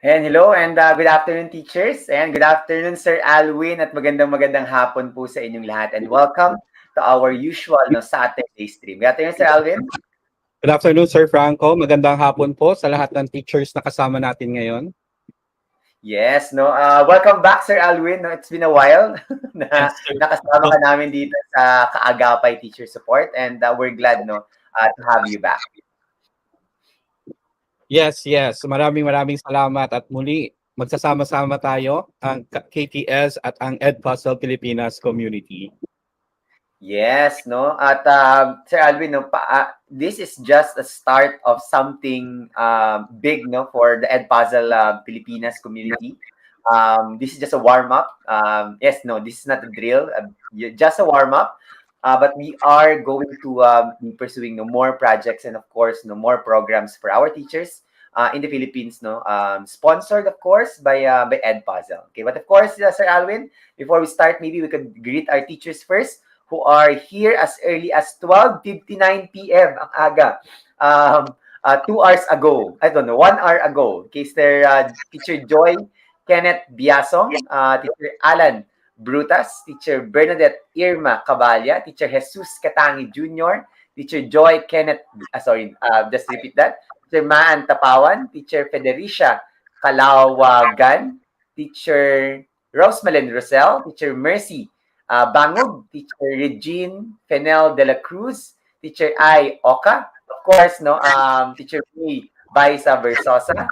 And hello and good afternoon teachers and good afternoon Sir Alwin at magandang hapon po sa inyong lahat and welcome to our usual Saturday stream. Good afternoon Sir Alwin. Good afternoon, Sir Franco. Magandang hapon po sa lahat ng teachers na kasama natin ngayon. Yes, welcome back Sir Alwin. No, it's been a while na nakasama ka namin dito sa Kaagapay Teacher Support and we're glad to have you back. Yes. Maraming salamat at muli magsasama-sama tayo ang KTS at ang Edpuzzle Pilipinas community. Yes, at Sir Alvin, this is just a start of something big, for the Edpuzzle Pilipinas community. This is just a warm-up. This is not a drill, just a warm-up. But we are going to be pursuing more projects and, of course, more programs for our teachers in the Philippines, sponsored, of course, by Edpuzzle. Okay, but of course, Sir Alvin, before we start, maybe we could greet our teachers first, who are here as early as 12:59 p.m. ang aga. 2 hours ago. I don't know, 1 hour ago. Okay, Sir Teacher Joy Kenneth Biasong, Teacher Alan Brutas, Teacher Bernadette Irma Cabalya, Teacher Jesus Katangi Jr., Teacher Joy Kenneth, just repeat that, Teacher Maan Tapawan, Teacher Federicia Kalawagan, Teacher Rosemalen Rosel, Teacher Mercy Bangog, Teacher Regine Fenel de la Cruz, Teacher I. Oka, of course, Teacher May Baisa Versosa,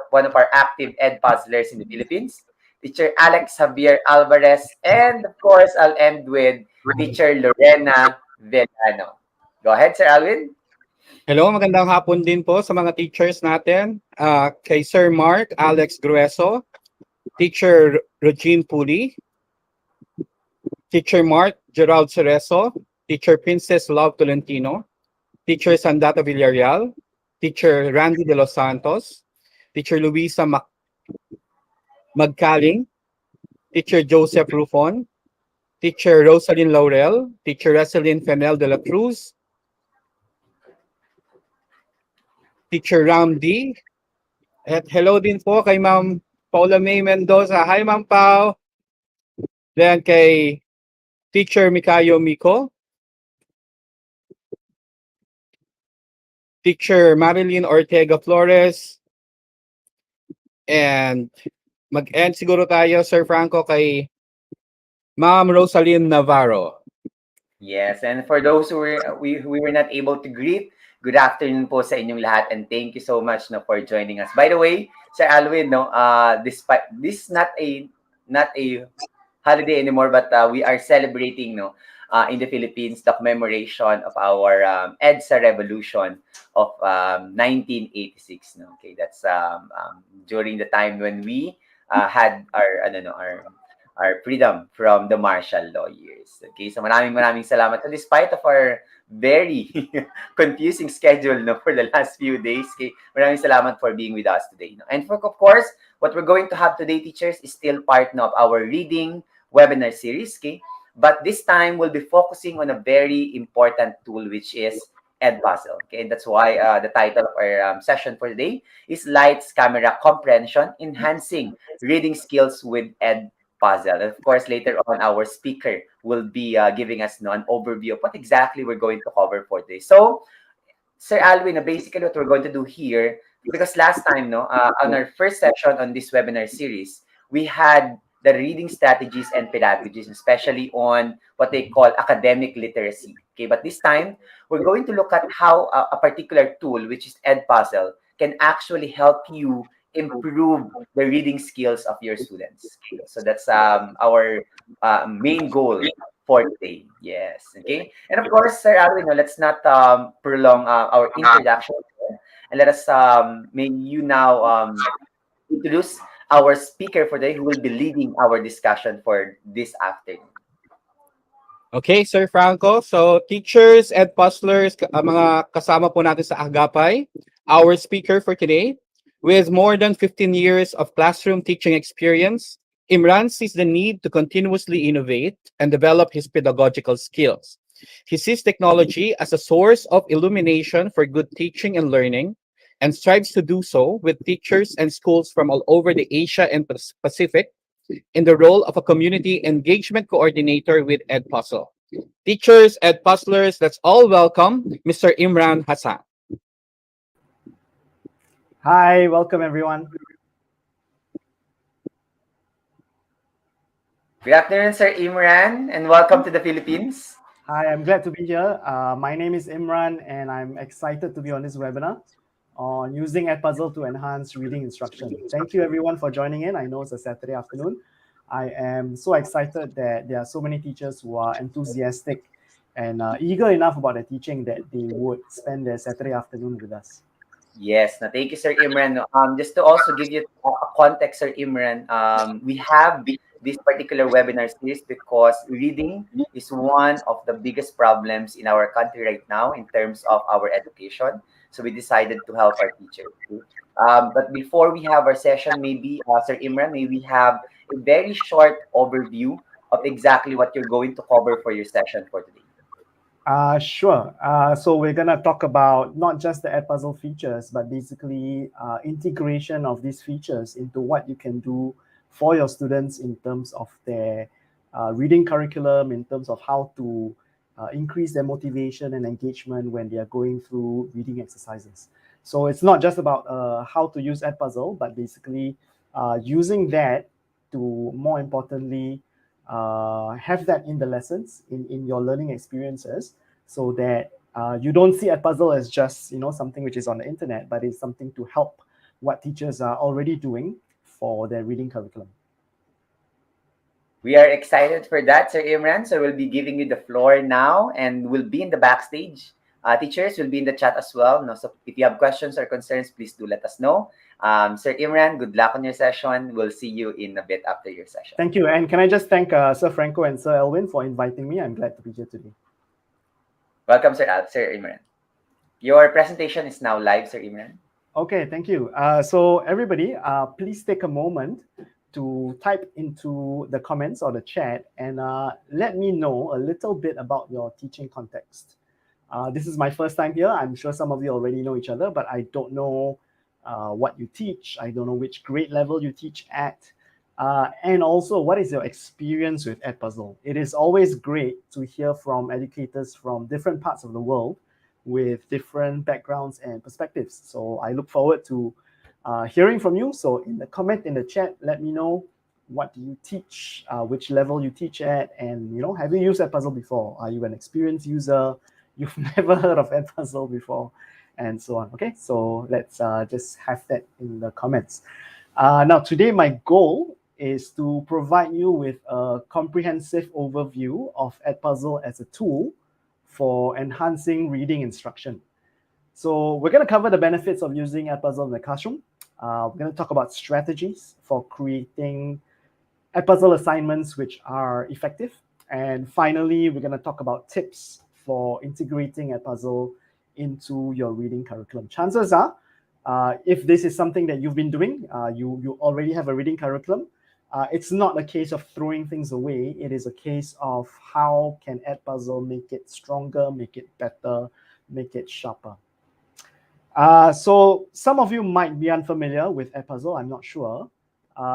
one of our active Edpuzzlers in the Philippines, Teacher Alex Javier Alvarez, and of course, I'll end with Teacher Lorena Villano. Go ahead, Sir Alvin. Hello, magandang hapon din po sa mga teachers natin. Kay Sir Mark Alex Grueso, Teacher Regine Puli, Teacher Mark Gerald Cerezo, Teacher Princess Love Tolentino, Teacher Sandata Villarreal, Teacher Randy de los Santos, Teacher Luisa Magkaling, Teacher Joseph Rufon, Teacher Rosalyn Laurel, Teacher Rosalyn Fenel de la Cruz, Teacher Ram D. At hello din po kay Ma'am Paula May Mendoza. Hi, Ma'am Pao. Then kay Teacher Mikayo Miko, Teacher Marilyn Ortega Flores, and mag-end siguro tayo, Sir Franco, kay Ma'am Rosalyn Navarro. Yes, and for those who were not able to greet, good afternoon po sa inyong lahat and thank you so much for joining us. By the way, Sir Alwin, despite this not a holiday anymore, but we are celebrating in the Philippines the commemoration of our EDSA revolution of 1986. Okay, that's during the time when we had our freedom from the martial law years. Okay, so maraming salamat. So despite of our very confusing schedule for the last few days, okay, maraming salamat for being with us today. And of course, what we're going to have today, teachers, is still part of our reading webinar series. Okay, but this time we'll be focusing on a very important tool, which is Edpuzzle. Okay, that's why the title of our session for today is Lights, Camera, Comprehension, Enhancing Reading Skills with Edpuzzle. And of course, later on, our speaker will be giving us an overview of what exactly we're going to cover for today. So, Sir Alwin, basically what we're going to do here, because last time, on our first session on this webinar series, we had the reading strategies and pedagogies, especially on what they call academic literacy. Okay, but this time, we're going to look at how a particular tool, which is Edpuzzle, can actually help you improve the reading skills of your students. Okay? So that's our main goal for today. Yes. Okay. And of course, Sir Alvin, let's not prolong our introduction, and let us may you now introduce our speaker for today, who will be leading our discussion for this afternoon. Okay, Sir Franco. So, teachers, Edpuzzlers, mga kasama po natin sa Agapay, our speaker for today, with more than 15 years of classroom teaching experience, Imran sees the need to continuously innovate and develop his pedagogical skills. He sees technology as a source of illumination for good teaching and learning, and strives to do so with teachers and schools from all over the Asia and Pacific in the role of a community engagement coordinator with Edpuzzle. Teachers, Edpuzzlers, let's all welcome Mr. Imran Hassan. Hi, welcome everyone. Good afternoon, Sir Imran, and welcome to the Philippines. Hi, I'm glad to be here. My name is Imran, and I'm excited to be on this webinar on using Edpuzzle to enhance reading instruction. Thank you everyone for joining in. I know it's a Saturday afternoon. I am so excited that there are so many teachers who are enthusiastic and eager enough about their teaching that they would spend their Saturday afternoon with us. Yes, no, thank you, Sir Imran. Just to also give you a context, Sir Imran, we have this particular webinar series because reading is one of the biggest problems in our country right now in terms of our education. So we decided to help our teachers. But before we have our session, maybe, Sir Imran, may we have a very short overview of exactly what you're going to cover for your session for today. Sure. So we're going to talk about not just the Edpuzzle features, but basically integration of these features into what you can do for your students in terms of their reading curriculum, in terms of how to increase their motivation and engagement when they are going through reading exercises. So it's not just about how to use Edpuzzle, but basically using that to, more importantly, have that in the lessons, in your learning experiences, so that you don't see Edpuzzle as just something which is on the internet, but it's something to help what teachers are already doing for their reading curriculum. We are excited for that, Sir Imran. So we'll be giving you the floor now, and we'll be in the backstage. Teachers will be in the chat as well. No, so if you have questions or concerns, please do let us know. Sir Imran, good luck on your session. We'll see you in a bit after your session. Thank you. And can I just thank Sir Franco and Sir Elwin for inviting me? I'm glad to be here today. Welcome, Sir Imran. Your presentation is now live, Sir Imran. Okay, thank you. So everybody, please take a moment to type into the comments or the chat and let me know a little bit about your teaching context. This is my first time here. I'm sure some of you already know each other, but I don't know what you teach. I don't know which grade level you teach at. And also, what is your experience with Edpuzzle? It is always great to hear from educators from different parts of the world with different backgrounds and perspectives. So I look forward to hearing from you. So in the comment in the chat, let me know what do you teach, which level you teach at, and have you used Edpuzzle before? Are you an experienced user? You've never heard of Edpuzzle before, and so on. Okay, so let's just have that in the comments. Now, today my goal is to provide you with a comprehensive overview of Edpuzzle as a tool for enhancing reading instruction. So we're going to cover the benefits of using Edpuzzle in the classroom. We're going to talk about strategies for creating Edpuzzle assignments which are effective. And finally, we're going to talk about tips for integrating Edpuzzle into your reading curriculum. Chances are, if this is something that you've been doing, you already have a reading curriculum, it's not a case of throwing things away. It is a case of how can Edpuzzle make it stronger, make it better, make it sharper. So some of you might be unfamiliar with Edpuzzle, I'm not sure.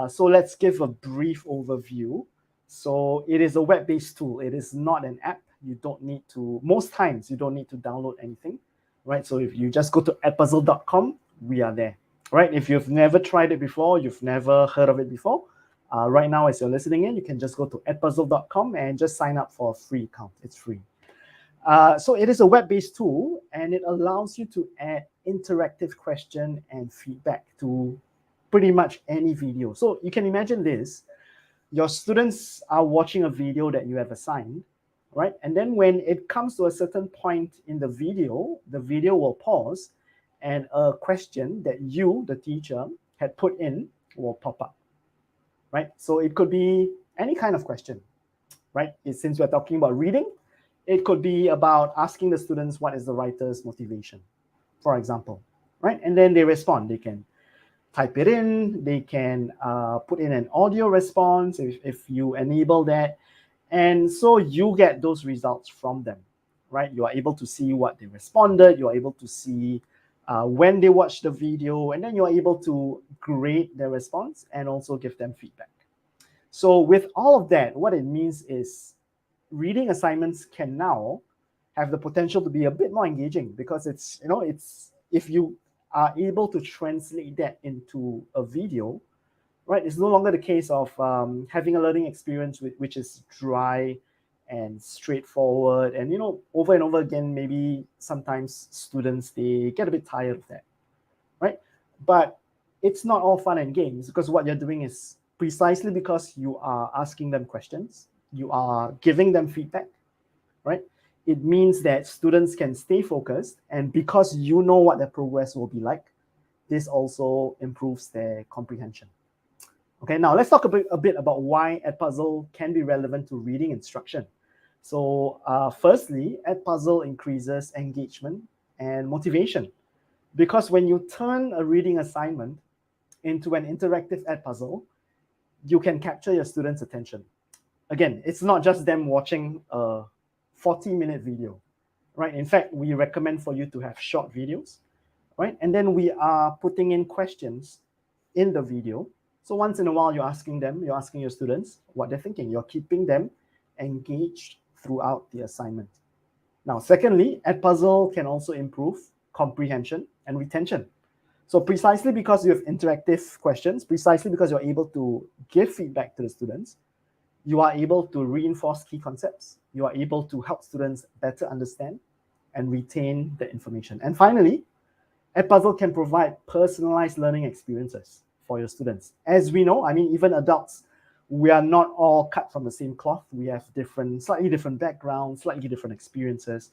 So let's give a brief overview. So it is a web-based tool. It is not an app. You don't need to, most times you don't need to download anything, right? So if you just go to edpuzzle.com, we are there, right? If you've never tried it before, you've never heard of it before, right now as you're listening in, you can just go to edpuzzle.com and just sign up for a free account. It's free. So it is a web-based tool, and it allows you to add interactive question and feedback to pretty much any video. So you can imagine this. Your students are watching a video that you have assigned, right? And then when it comes to a certain point in the video will pause, and a question that you, the teacher, had put in will pop up, right? So it could be any kind of question, right? Since we're talking about reading, it could be about asking the students what is the writer's motivation, for example, right? And then they respond. They can type it in. They can put in an audio response if you enable that. And so you get those results from them, right? You are able to see what they responded. You are able to see when they watch the video, and then you're able to grade their response and also give them feedback. So with all of that, what it means is reading assignments can now have the potential to be a bit more engaging, because it's if you are able to translate that into a video, right? It's no longer the case of having a learning experience which is dry and straightforward, and over and over again. Maybe sometimes students, they get a bit tired of that, right? But it's not all fun and games, because what you're doing is, precisely because you are asking them questions, you are giving them feedback, right? It means that students can stay focused, and because you know what their progress will be like, this also improves their comprehension. Okay, now let's talk a bit about why Edpuzzle can be relevant to reading instruction. So firstly, Edpuzzle increases engagement and motivation, because when you turn a reading assignment into an interactive Edpuzzle, you can capture your students' attention. Again, it's not just them watching a 40-minute video, right? In fact, we recommend for you to have short videos, right? And then we are putting in questions in the video. So once in a while, you're asking your students what they're thinking. You're keeping them engaged throughout the assignment. Now, secondly, Edpuzzle can also improve comprehension and retention. So precisely because you have interactive questions, precisely because you're able to give feedback to the students, you are able to reinforce key concepts. You are able to help students better understand and retain the information. And finally, Edpuzzle can provide personalized learning experiences for your students. As we know, even adults, we are not all cut from the same cloth. We have slightly different backgrounds, slightly different experiences.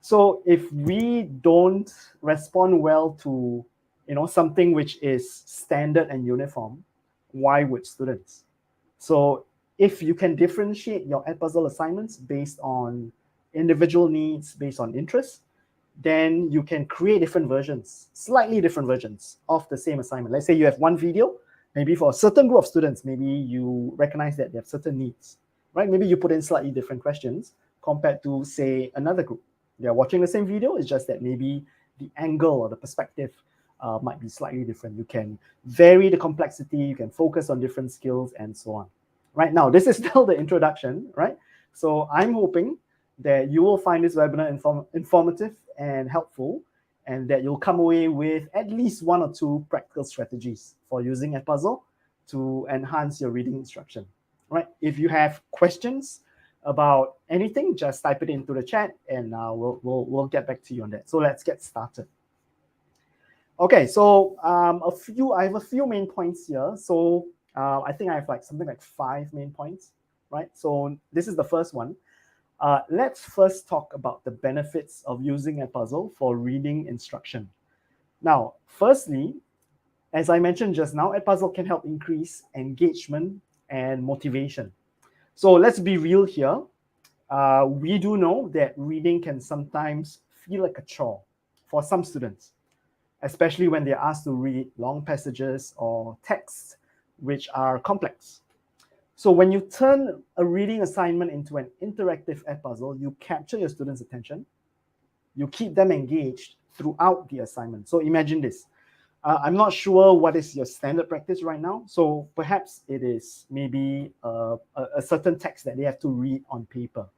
So if we don't respond well to something which is standard and uniform, why would students? So if you can differentiate your Edpuzzle assignments based on individual needs, based on interests, then you can create different versions, slightly different versions of the same assignment. Let's say you have one video, maybe for a certain group of students, maybe you recognize that they have certain needs, right? Maybe you put in slightly different questions compared to, say, another group. They're watching the same video, it's just that maybe the angle or the perspective might be slightly different. You can vary the complexity, you can focus on different skills, and so on. Right now, this is still the introduction, right? So I'm hoping that you will find this webinar informative and helpful, and that you'll come away with at least one or two practical strategies for using Edpuzzle to enhance your reading instruction, right? If you have questions about anything, just type it into the chat, and we'll get back to you on that. So let's get started. Okay, so I have a few main points here. So I think I have something like 5 main points, right? So this is the first one. Let's first talk about the benefits of using Edpuzzle for reading instruction. Now, firstly, as I mentioned just now, Edpuzzle can help increase engagement and motivation. So let's be real here. We do know that reading can sometimes feel like a chore for some students, especially when they're asked to read long passages or texts which are complex. So when you turn a reading assignment into an interactive Edpuzzle, you capture your students' attention, you keep them engaged throughout the assignment. So imagine this. I'm not sure what is your standard practice right now. So perhaps it is maybe a certain text that they have to read on paper,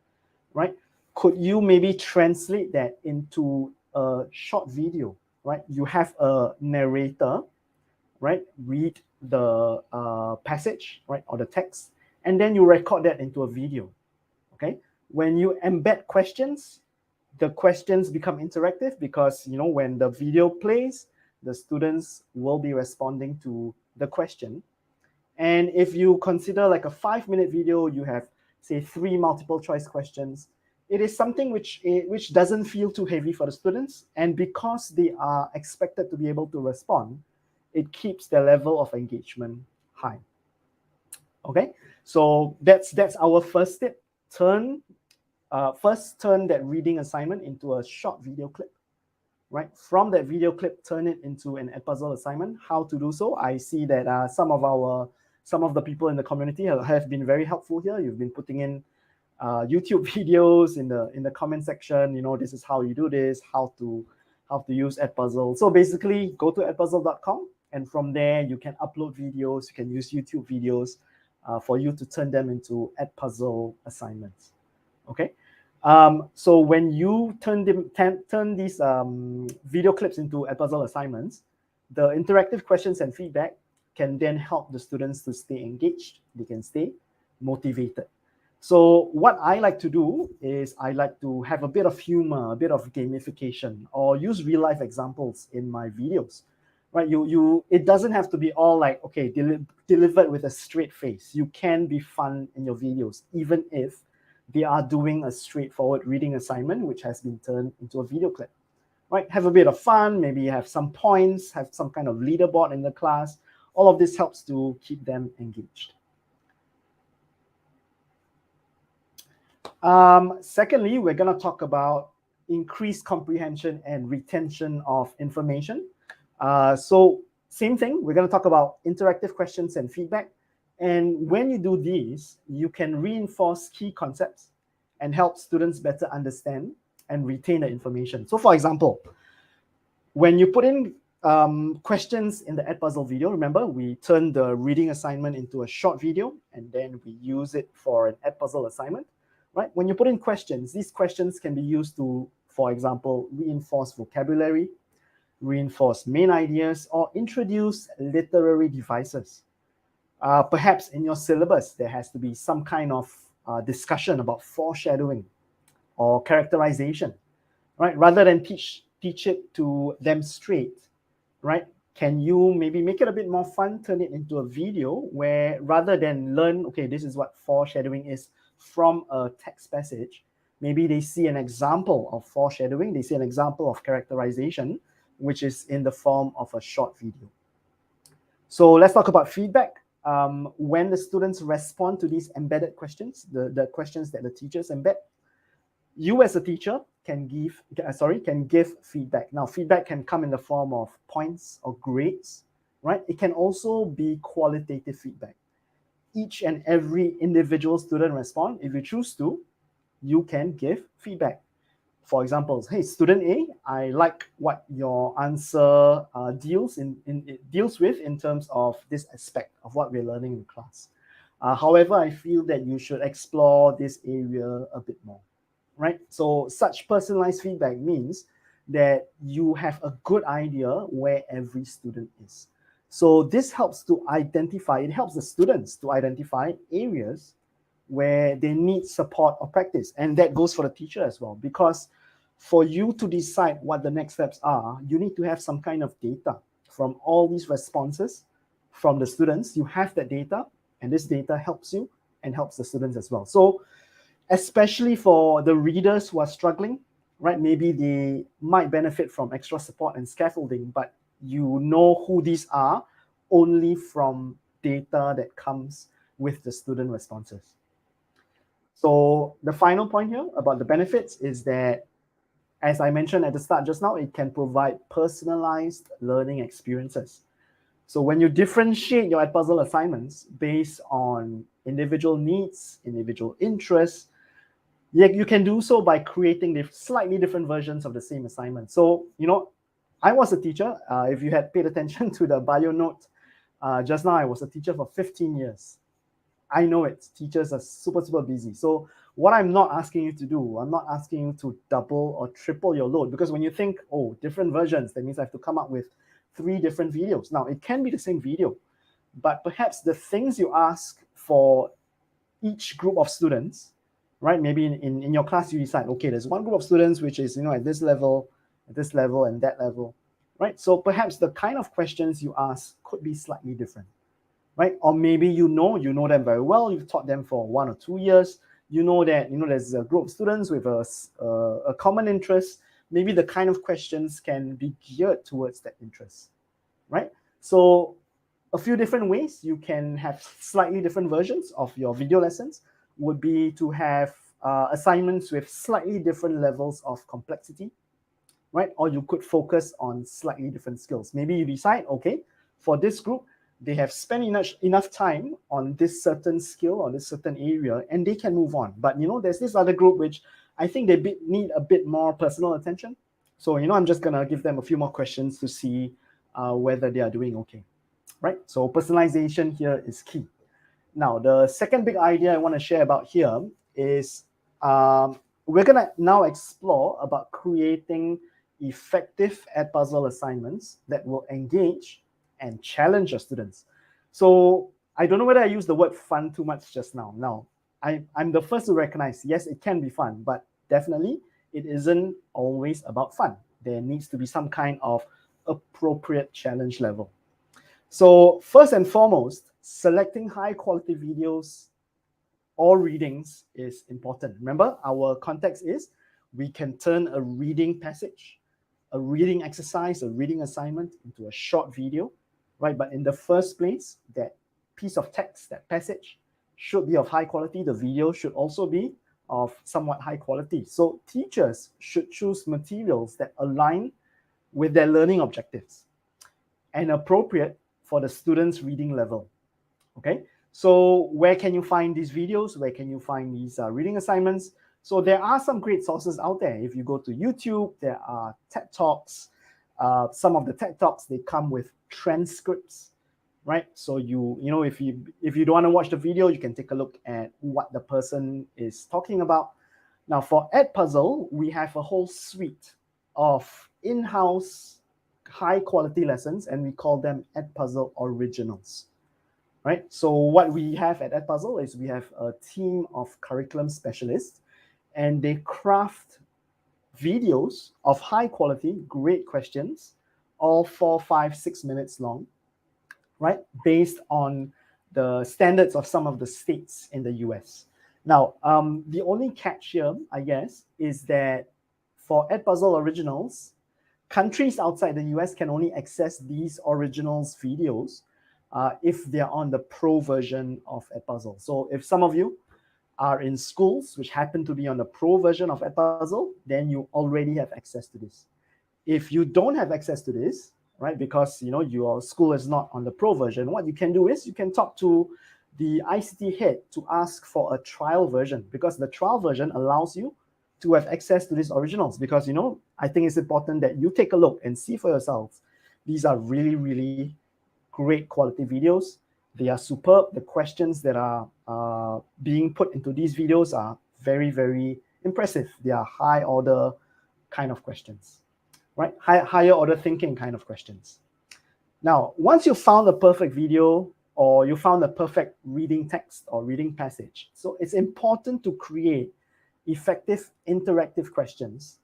right? Could you maybe translate that into a short video, right? You have a narrator, right? Read the passage, right? Or the text, and then you record that into a video, okay? When you embed questions, the questions become interactive because, when the video plays, the students will be responding to the question. And if you consider like a 5-minute video, you have, say, 3 multiple choice questions. It is something which doesn't feel too heavy for the students. And because they are expected to be able to respond, it keeps their level of engagement high. Okay, so that's our first step. First turn that reading assignment into a short video clip, right? From that video clip, turn it into an Edpuzzle assignment. How to do so? I see that some of the people in the community have been very helpful here. You've been putting in YouTube videos in the comment section. This is how you do this, how how to use Edpuzzle. So basically, go to edpuzzle.com, and from there you can upload videos. You can use YouTube videos for you to turn them into Edpuzzle assignments. Okay. So when you turn these video clips into Edpuzzle assignments, the interactive questions and feedback can then help the students to stay engaged. They can stay motivated. So what I like to do is I like to have a bit of humor, a bit of gamification, or use real life examples in my videos. Right? It doesn't have to be all like, okay, delivered with a straight face. You can be fun in your videos, even if they are doing a straightforward reading assignment, which has been turned into a video clip. Right? Have a bit of fun, maybe have some points, have some kind of leaderboard in the class. All of this helps to keep them engaged. Secondly, we're going to talk about increased comprehension and retention of information. So same thing, we're going to talk about interactive questions and feedback. And when you do these, you can reinforce key concepts and help students better understand and retain the information. So for example, when you put in questions in the Edpuzzle video, remember we turned the reading assignment into a short video and then we use it for an Edpuzzle assignment. Right? When you put in questions, these questions can be used to, for example, reinforce vocabulary, reinforce main ideas, or introduce literary devices. Perhaps in your syllabus, there has to be some kind of discussion about foreshadowing or characterization, right? Rather than teach it to them straight, right? Can you maybe make it a bit more fun, turn it into a video where rather than learn, okay, this is what foreshadowing is from a text passage, maybe they see an example of foreshadowing, they see an example of characterization, which is in the form of a short video. So let's talk about feedback. When the students respond to these embedded questions, the questions that the teachers embed, you as a teacher can give feedback. Now, feedback can come in the form of points or grades, right? It can also be qualitative feedback. Each and every individual student respond. If you choose to, you can give feedback. For example, hey, student A, I like what your answer deals with in terms of this aspect of what we're learning in class. However, I feel that you should explore this area a bit more, right? So such personalized feedback means that you have a good idea where every student is. So this helps to identify, it helps the students to identify areas where they need support or practice. And that goes for the teacher as well, because for you to decide what the next steps are, you need to have some kind of data from all these responses from the students. You have that data, and this data helps you and helps the students as well. So especially for the readers who are struggling, right? Maybe they might benefit from extra support and scaffolding, but you know who these are only from data that comes with the student responses. So the final point here about the benefits is that, as I mentioned at the start just now, it can provide personalized learning experiences. So when you differentiate your Edpuzzle assignments based on individual needs, individual interests, you can do so by creating slightly different versions of the same assignment. So, I was a teacher. If you had paid attention to the bio note just now, I was a teacher for 15 years. I know it. Teachers are super, super busy. So what I'm not asking you to do, I'm not asking you to double or triple your load, because when you think, oh, different versions, that means I have to come up with 3 different videos. Now, it can be the same video, but perhaps the things you ask for each group of students, right? Maybe in your class, you decide, okay, there's one group of students which is, at this level, and that level, right? So perhaps the kind of questions you ask could be slightly different, right? Or maybe you know them very well. You've taught them for 1 or 2 years. You know that there's a group of students with a common interest. Maybe the kind of questions can be geared towards that interest, right? So a few different ways you can have slightly different versions of your video lessons would be to have assignments with slightly different levels of complexity, right? Or you could focus on slightly different skills. Maybe you decide, okay, for this group, they have spent enough time on this certain skill or this certain area, and they can move on. But there's this other group which I think they need a bit more personal attention. So, I'm just going to give them a few more questions to see whether they are doing okay, right? So personalization here is key. Now, the second big idea I want to share about here is we're going to now explore about creating effective Edpuzzle assignments that will engage and challenge your students. So I don't know whether I used the word fun too much just now. Now, I'm the first to recognize, yes, it can be fun, but definitely it isn't always about fun. There needs to be some kind of appropriate challenge level. So first and foremost, selecting high quality videos or readings is important. Remember, our context is we can turn a reading passage, a reading exercise, a reading assignment into a short video, right? But in the first place, that piece of text, that passage should be of high quality. The video should also be of somewhat high quality. So teachers should choose materials that align with their learning objectives and appropriate for the student's reading level. Okay, so where can you find these videos? Where can you find these reading assignments? So there are some great sources out there. If you go to YouTube, there are TED Talks. Some of the TED Talks, they come with transcripts, right? So if you don't want to watch the video, you can take a look at what the person is talking about. Now for Edpuzzle, we have a whole suite of in-house high quality lessons, and we call them Edpuzzle Originals. Right? So what we have at Edpuzzle is we have a team of curriculum specialists, and they craft videos of high quality, great questions, all 4, 5, 6 minutes long, right? Based on the standards of some of the states in the US. Now, the only catch here, I guess, is that for Edpuzzle Originals, countries outside the US can only access these originals videos if they're on the pro version of Edpuzzle. So if some of you are in schools which happen to be on the pro version of Edpuzzle, then you already have access to this. If you don't have access to this, right, because your school is not on the pro version, what you can do is you can talk to the ICT head to ask for a trial version, because the trial version allows you to have access to these originals. Because I think it's important that you take a look and see for yourselves. These are really, really great quality videos. They are superb. The questions that are being put into these videos are very, very impressive. They are high order kind of questions, right? Higher order thinking kind of questions. Now, once you found a perfect video or you found a perfect reading text or reading passage, so it's important to create effective interactive questions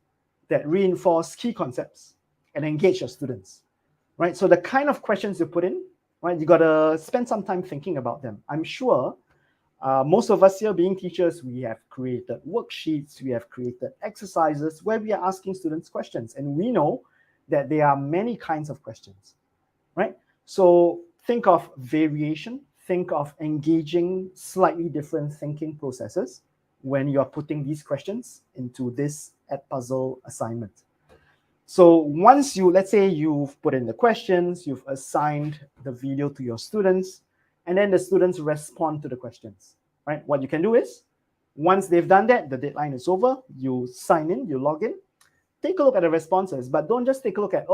that reinforce key concepts and engage your students. Right, so the kind of questions you put in, right, you got to spend some time thinking about them. I'm sure most of us here being teachers, we have created worksheets, we have created exercises where we are asking students questions, and we know that there are many kinds of questions, right? So think of variation, think of engaging slightly different thinking processes when you are putting these questions into this Edpuzzle assignment. So once let's say you've put in the questions, you've assigned the video to your students, and then the students respond to the questions, right? What you can do is, once they've done that, the deadline is over, you sign in, you log in, take a look at the responses, but don't just take a look at,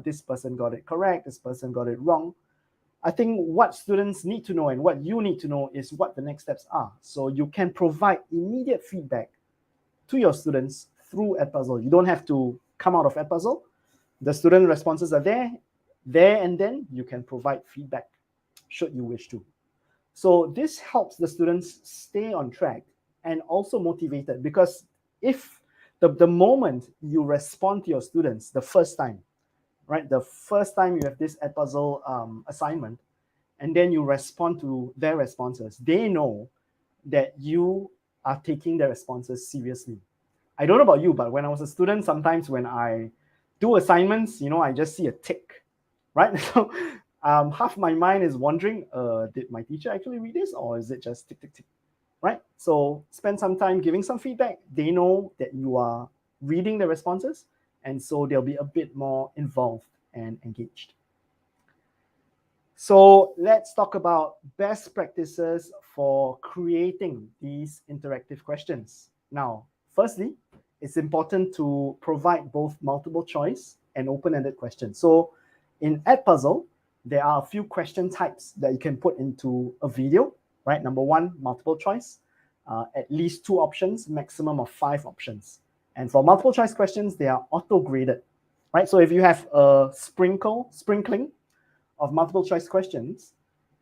this person got it correct, this person got it wrong. I think what students need to know and what you need to know is what the next steps are. So you can provide immediate feedback to your students through Edpuzzle. You don't have to come out of Edpuzzle. The student responses are there, and then you can provide feedback should you wish to. So this helps the students stay on track and also motivated, because if the moment you respond to your students the first time, right, the first time you have this Edpuzzle assignment, and then you respond to their responses, they know that you are taking their responses seriously. I don't know about you, but when I was a student, sometimes when I do assignments, I just see a tick, right? So half my mind is wondering, did my teacher actually read this, or is it just tick, tick, tick, right? So spend some time giving some feedback. They know that you are reading the responses, and so they'll be a bit more involved and engaged. So let's talk about best practices for creating these interactive questions. Now, firstly, it's important to provide both multiple choice and open-ended questions. So in Edpuzzle, there are a few question types that you can put into a video, right? Number one, multiple choice, at least 2 options, maximum of 5 options. And for multiple choice questions, they are auto-graded, right? So if you have a sprinkling of multiple choice questions,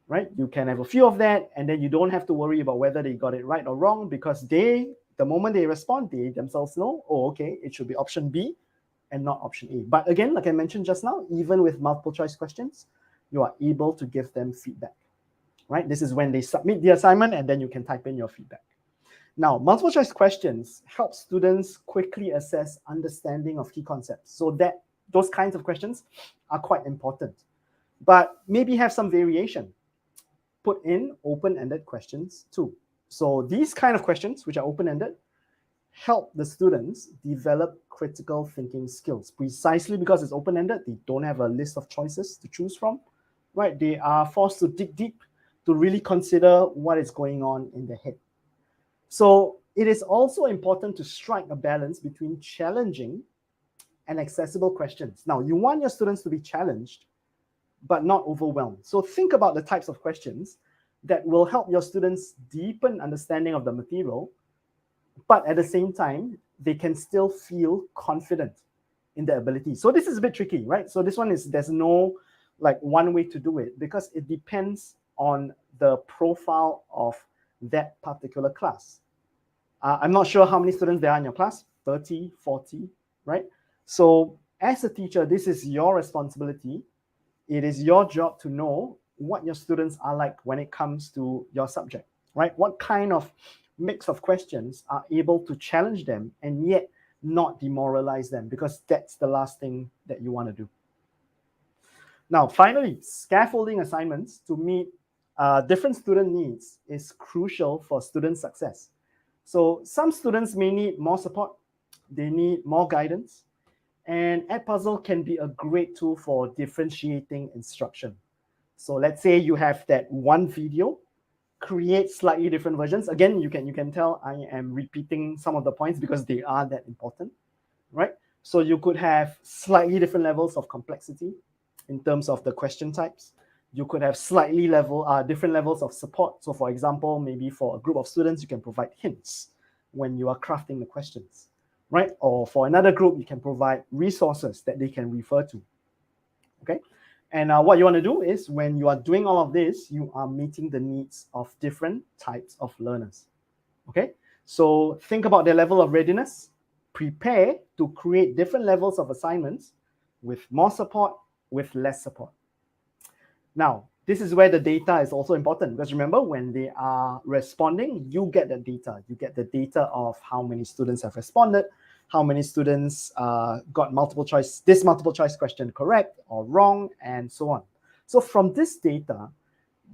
right, you can have a few of that, and then you don't have to worry about whether they got it right or wrong, because the moment they respond, they themselves know, oh, okay, it should be option B and not option A. But again, like I mentioned just now, even with multiple choice questions, you are able to give them feedback, right? This is when they submit the assignment, and then you can type in your feedback. Now, multiple choice questions help students quickly assess understanding of key concepts. So that those kinds of questions are quite important, but maybe have some variation. Put in open-ended questions too. So these kind of questions, which are open-ended, help the students develop critical thinking skills. Precisely because it's open-ended, they don't have a list of choices to choose from, right? They are forced to dig deep to really consider what is going on in their head. So it is also important to strike a balance between challenging and accessible questions. Now, you want your students to be challenged, but not overwhelmed. So think about the types of questions that will help your students deepen understanding of the material, but at the same time, they can still feel confident in their ability. So this is a bit tricky, right? So this one is, there's no like one way to do it, because it depends on the profile of that particular class. I'm not sure how many students there are in your class, 30, 40, right? So as a teacher, this is your responsibility. It is your job to know what your students are like when it comes to your subject, right? What kind of mix of questions are able to challenge them and yet not demoralize them, because that's the last thing that you want to do. Now, finally, scaffolding assignments to meet different student needs is crucial for student success. So some students may need more support, they need more guidance, and Edpuzzle can be a great tool for differentiating instruction. So let's say you have that one video, create slightly different versions. Again, you can tell I am repeating some of the points because they are that important, right? So you could have slightly different levels of complexity in terms of the question types. You could have slightly different levels of support. So for example, maybe for a group of students, you can provide hints when you are crafting the questions, right? Or for another group, you can provide resources that they can refer to, okay? And what you want to do is, when you are doing all of this, you are meeting the needs of different types of learners, okay? So think about their level of readiness, prepare to create different levels of assignments with more support, with less support. Now, this is where the data is also important, because remember, when they are responding, you get the data. You get the data of how many students have responded, how many students got this multiple choice question correct or wrong, and so on. So from this data,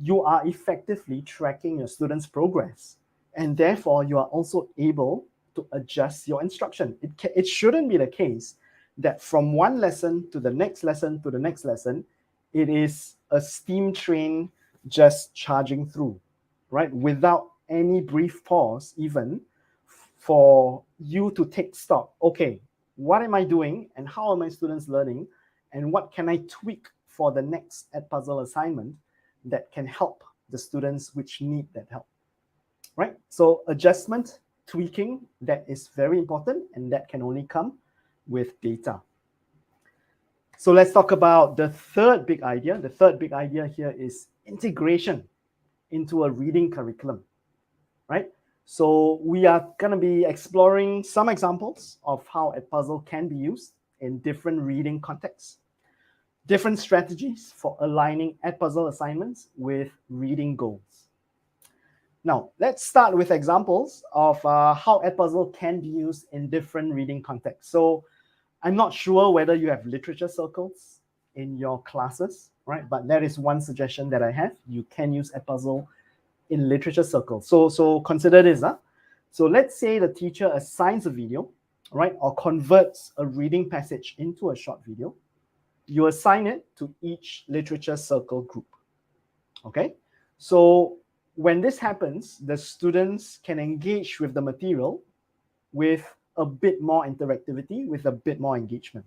you are effectively tracking your students' progress, and therefore you are also able to adjust your instruction. It shouldn't be the case that from one lesson to the next lesson to the next lesson, it is a steam train just charging through, right? Without any brief pause even for you to take stock. Okay, what am I doing and how are my students learning, and what can I tweak for the next Edpuzzle assignment that can help the students which need that help, right? So adjustment, tweaking, that is very important, and that can only come with data. So let's talk about the third big idea. The third big idea here is integration into a reading curriculum, right? So we are going to be exploring some examples of how Edpuzzle can be used in different reading contexts, different strategies for aligning Edpuzzle assignments with reading goals. Now, let's start with examples of how Edpuzzle can be used in different reading contexts. So I'm not sure whether you have literature circles in your classes, right? But that is one suggestion that I have. You can use Edpuzzle in literature circles. So consider this. So let's say the teacher assigns a video, right? Or converts a reading passage into a short video. You assign it to each literature circle group, okay? So when this happens, the students can engage with the material with a bit more interactivity with a bit more engagement,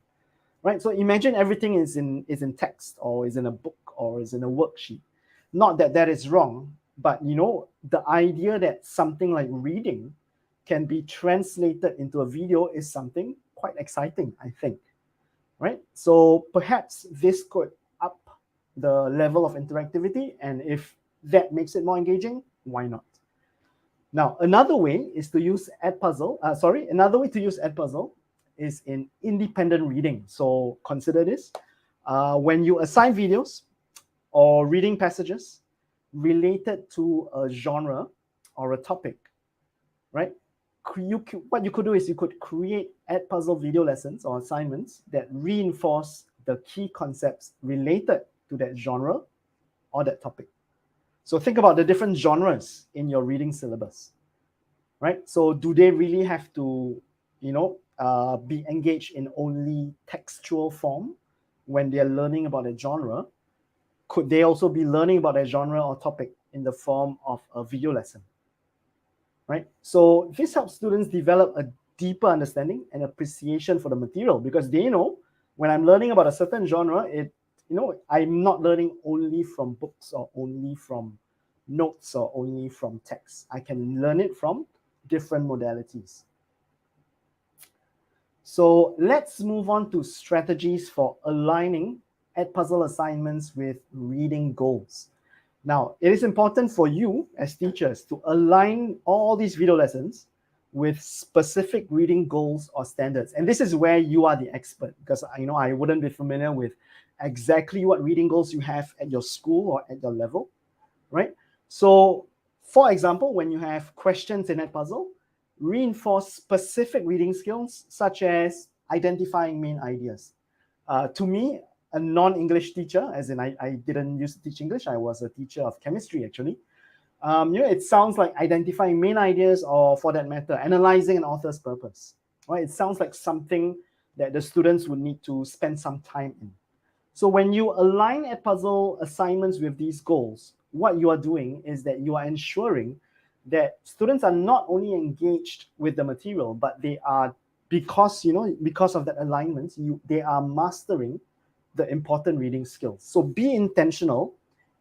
right? So imagine everything is in text, or is in a book, or is in a worksheet. Not that that is wrong, but the idea that something like reading can be translated into a video is something quite exciting, I think, right? So perhaps this could up the level of interactivity, and if that makes it more engaging, why not? Now, another way to use Edpuzzle is in independent reading. So consider this. When you assign videos or reading passages related to a genre or a topic, right? What you could do is you could create Edpuzzle video lessons or assignments that reinforce the key concepts related to that genre or that topic. So think about the different genres in your reading syllabus, right? So do they really have to, be engaged in only textual form when they're learning about a genre? Could they also be learning about a genre or topic in the form of a video lesson, right? So this helps students develop a deeper understanding and appreciation for the material, because they know when I'm learning about a certain genre, I'm not learning only from books or only from notes or only from text. I can learn it from different modalities. So let's move on to strategies for aligning Edpuzzle assignments with reading goals. Now, it is important for you as teachers to align all these video lessons with specific reading goals or standards. And this is where you are the expert, because I wouldn't be familiar with exactly what reading goals you have at your school or at your level, right? So, for example, when you have questions in Edpuzzle, reinforce specific reading skills such as identifying main ideas. To me, a non-English teacher, as in I didn't used to teach English, I was a teacher of chemistry actually. It sounds like identifying main ideas, or for that matter, analyzing an author's purpose, right? It sounds like something that the students would need to spend some time in. So when you align Edpuzzle assignments with these goals, what you are doing is that you are ensuring that students are not only engaged with the material, but they are, because of that alignment, they are mastering the important reading skills. So be intentional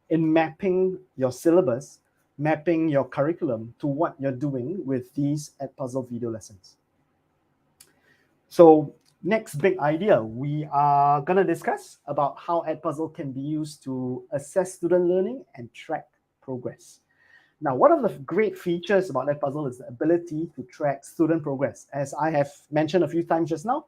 in mapping your syllabus, mapping your curriculum to what you're doing with these Edpuzzle video lessons. So next big idea, we are going to discuss about how Edpuzzle can be used to assess student learning and track progress. Now, one of the great features about Edpuzzle is the ability to track student progress. As I have mentioned a few times just now,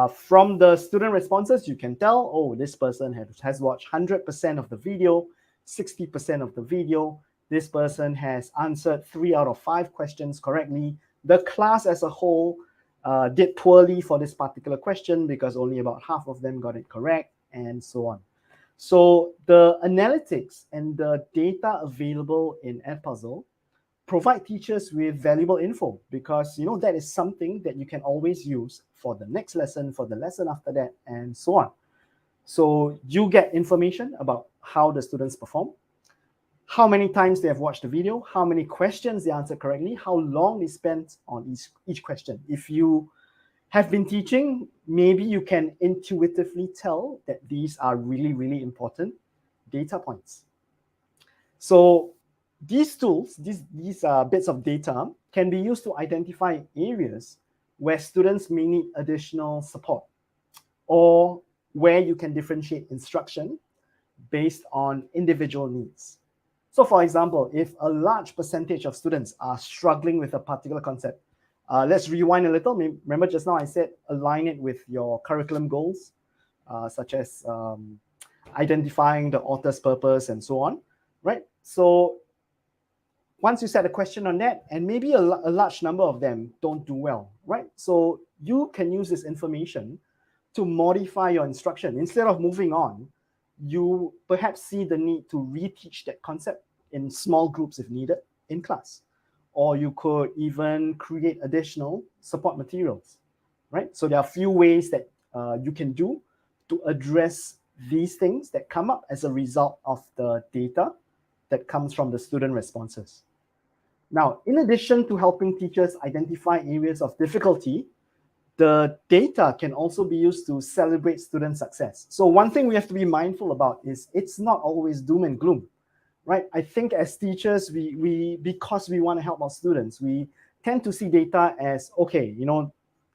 from the student responses, you can tell, oh, this person has watched 100% of the video, 60% of the video. This person has answered 3 out of 5 questions correctly. The class as a whole did poorly for this particular question because only about half of them got it correct, and so on. So the analytics and the data available in Edpuzzle provide teachers with valuable info, because that is something that you can always use for the next lesson, for the lesson after that, and so on. So you get information about how the students perform, how many times they have watched the video, how many questions they answered correctly, how long they spent on each question. If you have been teaching, maybe you can intuitively tell that these are really, really important data points. So these tools, these bits of data can be used to identify areas where students may need additional support, or where you can differentiate instruction based on individual needs. So for example, if a large percentage of students are struggling with a particular concept, let's rewind a little. Remember just now I said align it with your curriculum goals, such as identifying the author's purpose and so on, right? So once you set a question on that, and maybe a large number of them don't do well, right? So you can use this information to modify your instruction. Instead of moving on, you perhaps see the need to reteach that concept in small groups if needed in class. Or you could even create additional support materials, right? So there are a few ways that you can do to address these things that come up as a result of the data that comes from the student responses. Now, in addition to helping teachers identify areas of difficulty, the data can also be used to celebrate student success. So one thing we have to be mindful about is it's not always doom and gloom, right? I think as teachers, because we want to help our students, we tend to see data as, okay,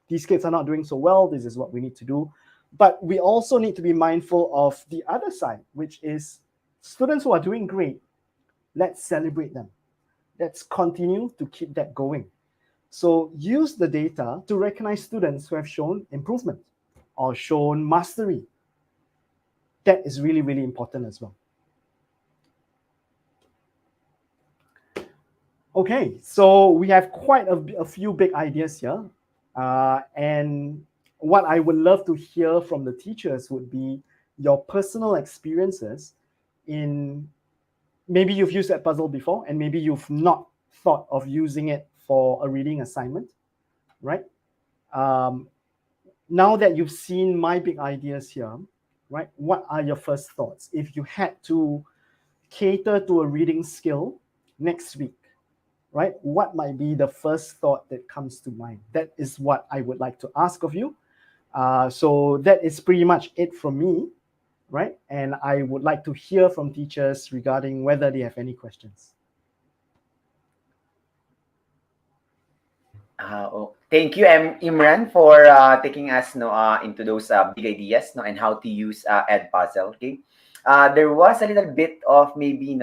these kids are not doing so well, this is what we need to do. But we also need to be mindful of the other side, which is students who are doing great, let's celebrate them. Let's continue to keep that going. So use the data to recognize students who have shown improvement or shown mastery. That is really, really important as well. Okay, so we have quite a few big ideas here. And what I would love to hear from the teachers would be your personal experiences in, maybe you've used Edpuzzle before, and maybe you've not thought of using it for a reading assignment, right? Now that you've seen my big ideas here, right, what are your first thoughts? If you had to cater to a reading skill next week, right, what might be the first thought that comes to mind? That is what I would like to ask of you. So that is pretty much it from me, right? And I would like to hear from teachers regarding whether they have any questions. Thank you, Imran, for taking us into those big ideas and how to use Edpuzzle. Okay, there was a little bit of maybe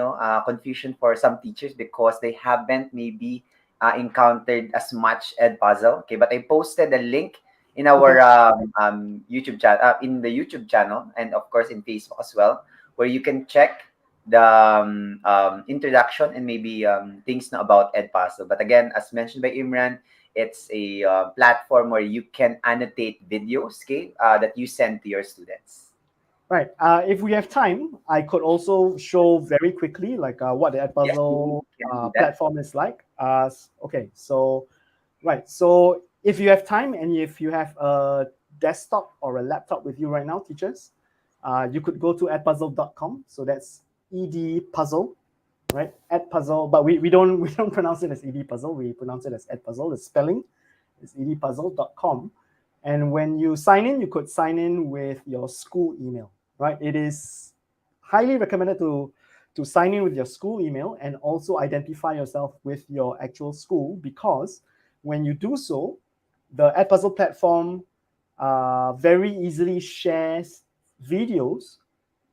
confusion for some teachers because they haven't maybe encountered as much Edpuzzle. Okay, but I posted a link in our YouTube channel, in the YouTube channel, and of course in Facebook as well, where you can check the introduction and maybe things about Edpuzzle. But again, as mentioned by Imran, it's a platform where you can annotate videos, okay, that you send to your students. Right. If we have time, I could also show very quickly what the Edpuzzle platform is like. Okay, so right. So if you have time and if you have a desktop or a laptop with you right now, teachers, you could go to edpuzzle.com. So that's edpuzzle, right? Edpuzzle, but we don't pronounce it as edpuzzle. We pronounce it as Edpuzzle. The spelling is edpuzzle.com. And when you sign in, you could sign in with your school email, right? It is highly recommended to sign in with your school email and also identify yourself with your actual school, because when you do so, the Edpuzzle platform very easily shares videos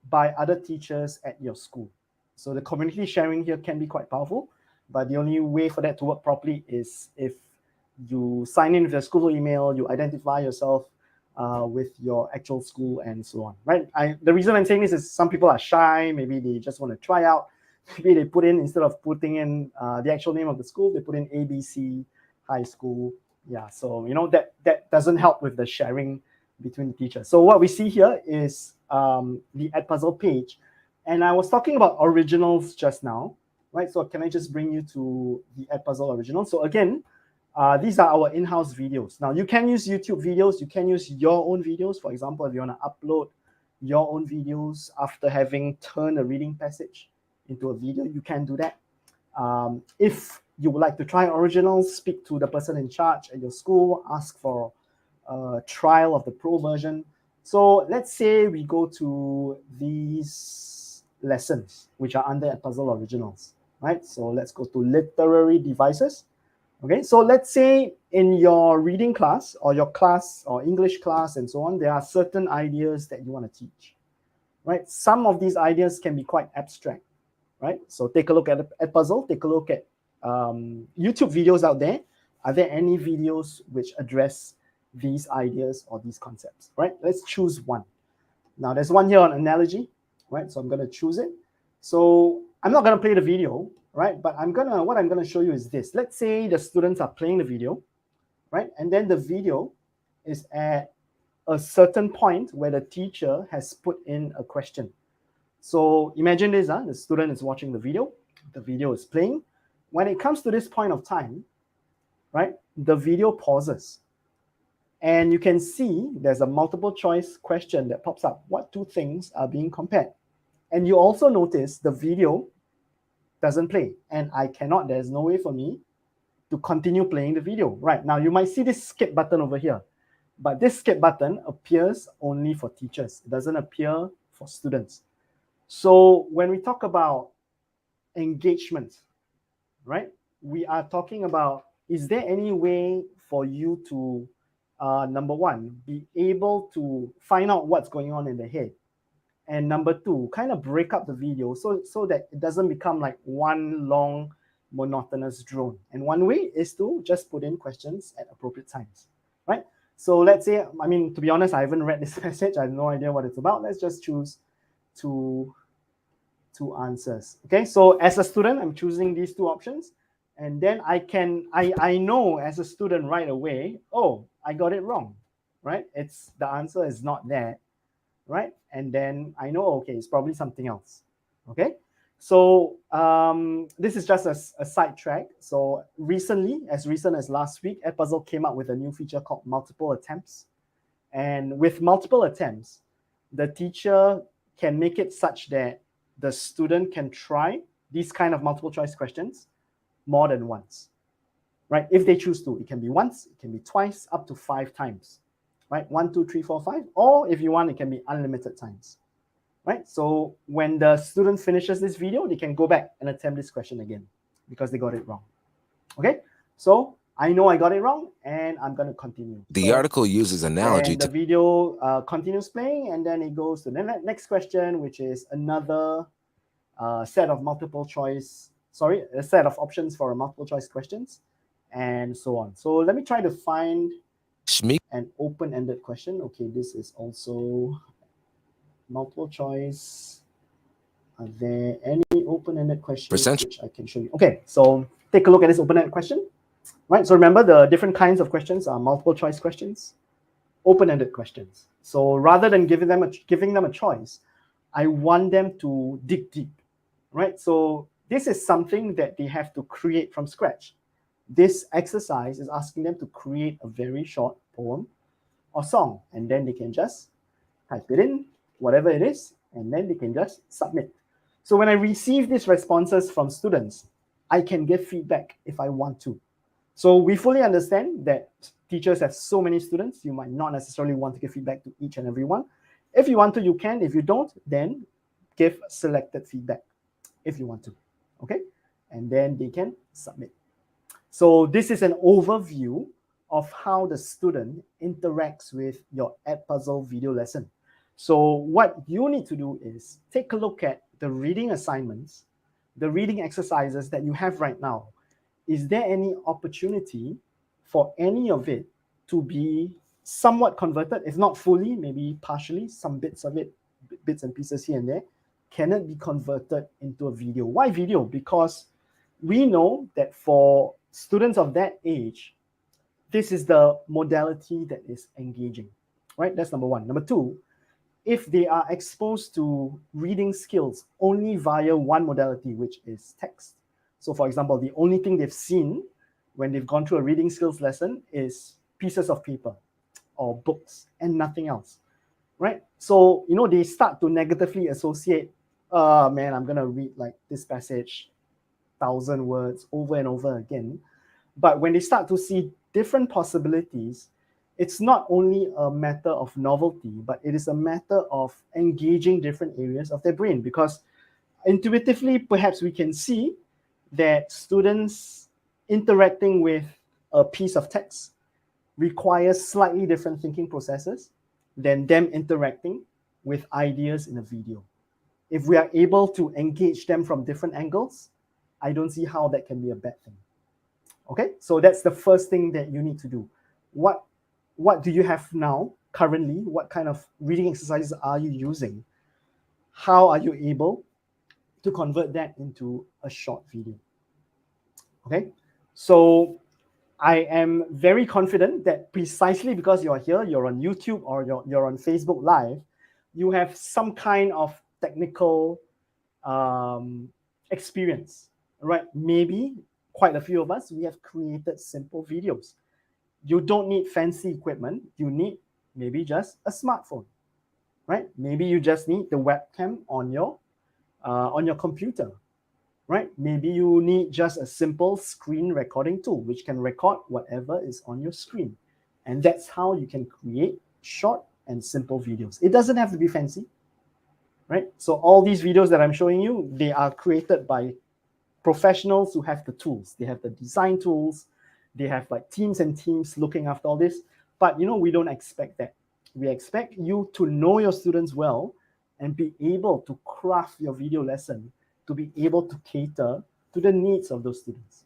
by other teachers at your school. So the community sharing here can be quite powerful, but the only way for that to work properly is if you sign in with your school email, you identify yourself with your actual school and so on, right? The reason I'm saying this is some people are shy, maybe they just want to try out, maybe they put in, instead of putting in the actual name of the school, they put in ABC High School. Yeah, so that doesn't help with the sharing between the teachers. So what we see here is the Edpuzzle page, and I was talking about originals just now, right? So can I just bring you to the Edpuzzle original? So again, these are our in-house videos. Now you can use YouTube videos, you can use your own videos. For example, if you want to upload your own videos after having turned a reading passage into a video, you can do that. If you would like to try originals, speak to the person in charge at your school, ask for a trial of the pro version. So let's say we go to these lessons, which are under Edpuzzle Originals, right? So let's go to literary devices. Okay, so let's say in your reading class or your class or English class and so on, there are certain ideas that you want to teach, right? Some of these ideas can be quite abstract, right? So take a look at Edpuzzle, take a look at YouTube videos out there. Are there any videos which address these ideas or these concepts, right? Let's choose one. Now there's one here on analogy, right? So I'm going to choose it. So I'm not going to play the video, right? But what I'm going to show you is this. Let's say the students are playing the video, right? And then the video is at a certain point where the teacher has put in a question. So imagine this, the student is watching the video is playing. When it comes to this point of time, right, the video pauses. And you can see there's a multiple choice question that pops up. What two things are being compared? And you also notice the video doesn't play, and I cannot, there's no way for me to continue playing the video. Right, now you might see this skip button over here, but this skip button appears only for teachers. It doesn't appear for students. So when we talk about engagement, right, we are talking about, is there any way for you to, number one, be able to find out what's going on in the head? And number two, kind of break up the video so that it doesn't become like one long monotonous drone. And one way is to just put in questions at appropriate times, right? So let's say, I mean, to be honest, I haven't read this message. I have no idea what it's about. Let's just choose two answers. Okay, so as a student, I'm choosing these two options. And then I know as a student right away, oh, I got it wrong, right? The answer is not there, right? And then I know, okay, it's probably something else, okay? So this is just a sidetrack. So recently, as recent as last week, Edpuzzle came up with a new feature called multiple attempts. And with multiple attempts, the teacher can make it such that the student can try these kind of multiple choice questions more than once, right? If they choose to, it can be once, it can be twice, up to 5 times, right? 1, 2, 3, 4, 5, or if you want, it can be unlimited times, right? So when the student finishes this video, they can go back and attempt this question again because they got it wrong. Okay, so I know I got it wrong, and I'm going to continue. The article uses analogy and the video continues playing, and then it goes to the next question, which is another set of a set of options for a multiple choice questions, and so on. So let me try to find an open-ended question. Okay, this is also multiple choice. Are there any open-ended questions which I can show you? Okay, so take a look at this open-ended question. Right, so remember the different kinds of questions are multiple choice questions, open-ended questions. So rather than giving them a choice, I want them to dig deep, right? So this is something that they have to create from scratch. This exercise is asking them to create a very short poem or song, and then they can just type it in, whatever it is, and then they can just submit. So when I receive these responses from students, I can give feedback if I want to. So we fully understand that teachers have so many students, you might not necessarily want to give feedback to each and every one. If you want to, you can. If you don't, then give selected feedback if you want to, okay? And then they can submit. So this is an overview of how the student interacts with your Edpuzzle video lesson. So what you need to do is take a look at the reading assignments, the reading exercises that you have right now. Is there any opportunity for any of it to be somewhat converted, if not fully, maybe partially, some bits of it, bits and pieces here and there, can it be converted into a video? Why video? Because we know that for students of that age, this is the modality that is engaging, right? That's number one. Number two, if they are exposed to reading skills only via one modality, which is text. So for example, the only thing they've seen when they've gone through a reading skills lesson is pieces of paper or books and nothing else, right? So, you know, they start to negatively associate, man, I'm going to read like this passage, 1,000 words over and over again. But when they start to see different possibilities, it's not only a matter of novelty, but it is a matter of engaging different areas of their brain, because intuitively, perhaps we can see that students interacting with a piece of text requires slightly different thinking processes than them interacting with ideas in a video. If we are able to engage them from different angles, I don't see how that can be a bad thing. Okay, so that's the first thing that you need to do. What do you have now currently? What kind of reading exercises are you using? How are you able to convert that into a short video? Okay, so I am very confident that precisely because you're here, you're on YouTube or you're on Facebook Live, you have some kind of technical experience, right? Maybe quite a few of us, we have created simple videos. You don't need fancy equipment. You need maybe just a smartphone, right? Maybe you just need the webcam on your computer, right? Maybe you need just a simple screen recording tool, which can record whatever is on your screen. And that's how you can create short and simple videos. It doesn't have to be fancy, right? So all these videos that I'm showing you, they are created by professionals who have the tools. They have the design tools. They have like teams and teams looking after all this. But we don't expect that. We expect you to know your students well and be able to craft your video lesson to be able to cater to the needs of those students.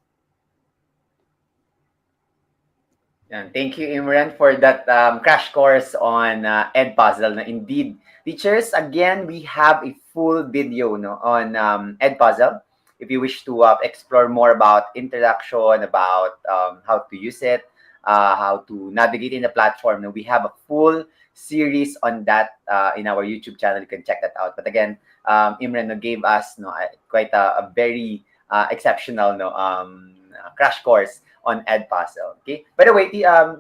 And thank you, Imran, for that crash course on Edpuzzle. Indeed, teachers, again, we have a full video on Edpuzzle. If you wish to explore more about introduction, about how to use it, how to navigate in the platform, we have a full series on that in our YouTube channel. You can check that out. But again, Imran gave us quite a very exceptional crash course on Edpuzzle. Okay. By the way,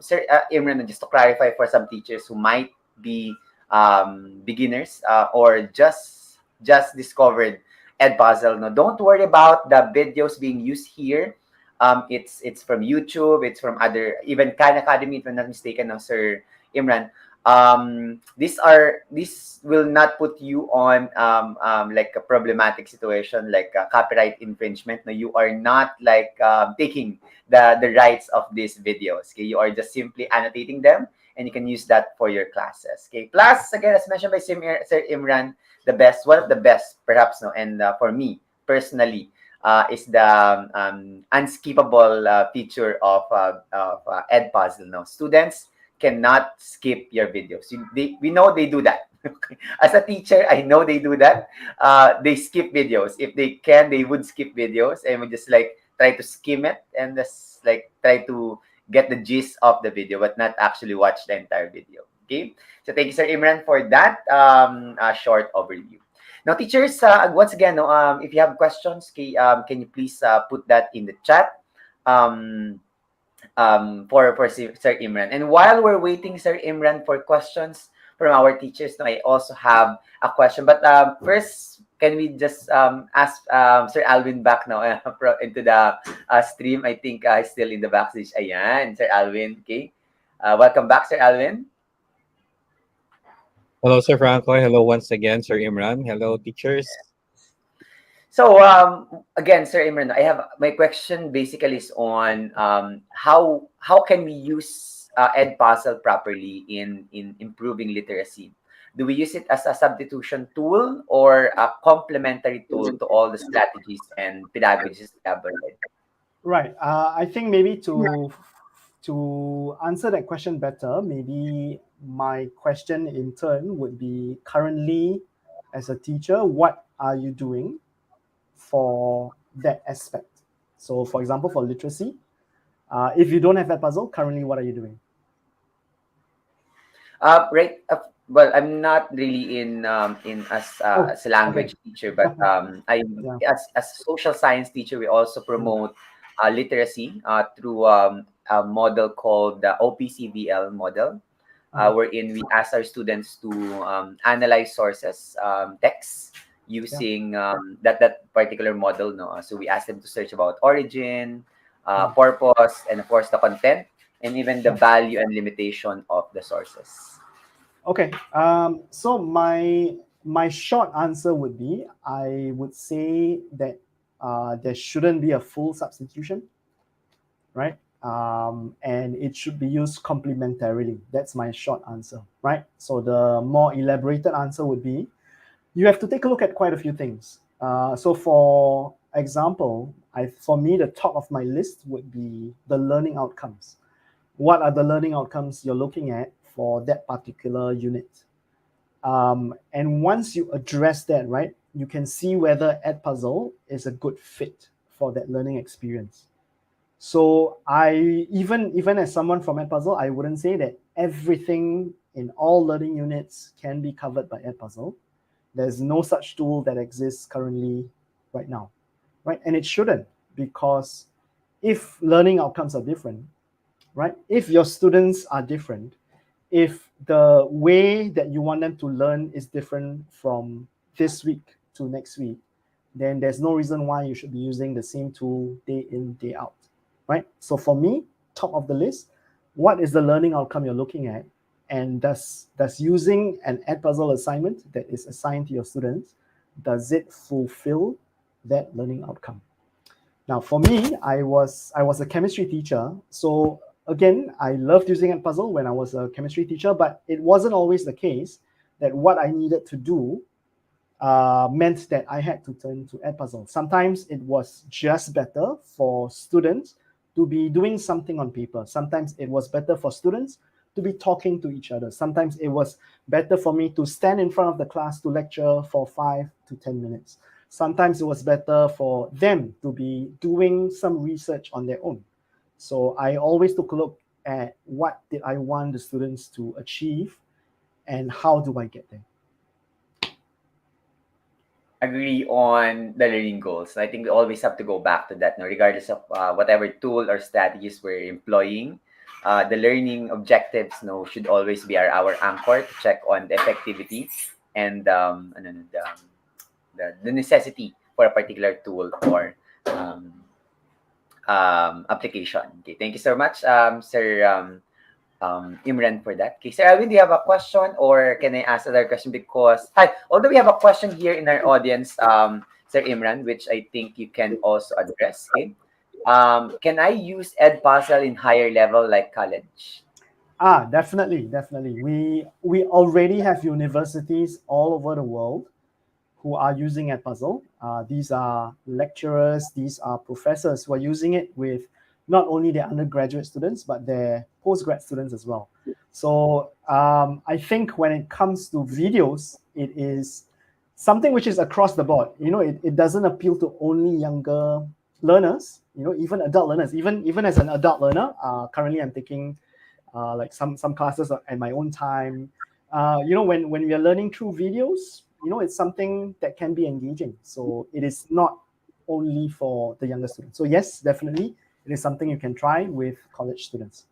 Sir Imran, just to clarify for some teachers who might be beginners or just discovered Edpuzzle, don't worry about the videos being used here. It's from YouTube. It's from other, even Khan Academy, if I'm not mistaken, Sir Imran. This will not put you on like a problematic situation like copyright infringement. No, you are not like taking the rights of these videos. Okay, you are just simply annotating them, and you can use that for your classes. Okay. Plus, again, as mentioned by Sir Imran, one of the best, perhaps, and for me personally, is the unskippable feature of Edpuzzle. No, students cannot skip your videos. We know they do that. As a teacher, I know they do that. They skip videos. If they can, they would skip videos and would just like try to skim it and just like try to get the gist of the video, but not actually watch the entire video. Okay. So thank you, Sir Imran, for that short overview. Now, teachers, once again, if you have questions, can you please put that in the chat? For Sir Imran. And while we're waiting, Sir Imran, for questions from our teachers, I also have a question. But first, can we just ask Sir Alvin back now into the stream? I think he's still in the backstage. Ayan, Sir Alvin. Okay. Welcome back, Sir Alvin. Hello, Sir Franco. Hello once again, Sir Imran. Hello, teachers. So again, Sir Imran, I have my question basically is on how can we use Edpuzzle properly in improving literacy? Do we use it as a substitution tool or a complementary tool to all the strategies and pedagogies we have already? Right. I think maybe to answer that question better, maybe my question in turn would be currently as a teacher, what are you doing for that aspect? So for example, for literacy, if you don't have that puzzle, currently what are you doing? Right. Well, I'm not really in as a language teacher, but as a social science teacher, we also promote literacy through a model called the OPCVL model, wherein we ask our students to analyze sources, texts using that particular model. So we ask them to search about origin, purpose, and of course the content, and even the value and limitation of the sources. Okay. So my short answer would be, I would say that there shouldn't be a full substitution, right? And it should be used complementarily. That's my short answer, right? So the more elaborated answer would be, you have to take a look at quite a few things. So for example, for me, the top of my list would be the learning outcomes. What are the learning outcomes you're looking at for that particular unit? And once you address that, right, you can see whether Edpuzzle is a good fit for that learning experience. So even as someone from Edpuzzle, I wouldn't say that everything in all learning units can be covered by Edpuzzle. There's no such tool that exists currently right now, right? And it shouldn't, because if learning outcomes are different, right? If your students are different, if the way that you want them to learn is different from this week to next week, then there's no reason why you should be using the same tool day in, day out, right? So for me, top of the list, what is the learning outcome you're looking at? And does using an Edpuzzle assignment that is assigned to your students, does it fulfill that learning outcome? Now, for me, I was a chemistry teacher. So again, I loved using Edpuzzle when I was a chemistry teacher, but it wasn't always the case that what I needed to do meant that I had to turn to Edpuzzle. Sometimes it was just better for students to be doing something on paper. Sometimes it was better for students to be talking to each other. Sometimes it was better for me to stand in front of the class to lecture for 5 to 10 minutes. Sometimes it was better for them to be doing some research on their own. So I always took a look at what did I want the students to achieve and how do I get there. Agree on the learning goals. I think we always have to go back to that, no, regardless of whatever tool or strategies we're employing. The learning objectives, no, should always be our anchor to check on the effectivity and the necessity for a particular tool or application. Okay, thank you so much, Sir Imran, for that. Okay, Sir Alvin, do you have a question or can I ask another question? Because although we have a question here in our audience, Sir Imran, which I think you can also address. Okay, can I use Edpuzzle in higher level like college? Definitely. We already have universities all over the world who are using Edpuzzle. These are lecturers, these are professors who are using it with not only their undergraduate students, but their postgrad students as well. So I think when it comes to videos, it is something which is across the board. It doesn't appeal to only younger learners, even adult learners. Even as an adult learner, currently I'm taking like some classes at my own time. When we are learning through videos, it's something that can be engaging. So it is not only for the younger students. So yes, definitely, it is something you can try with college students.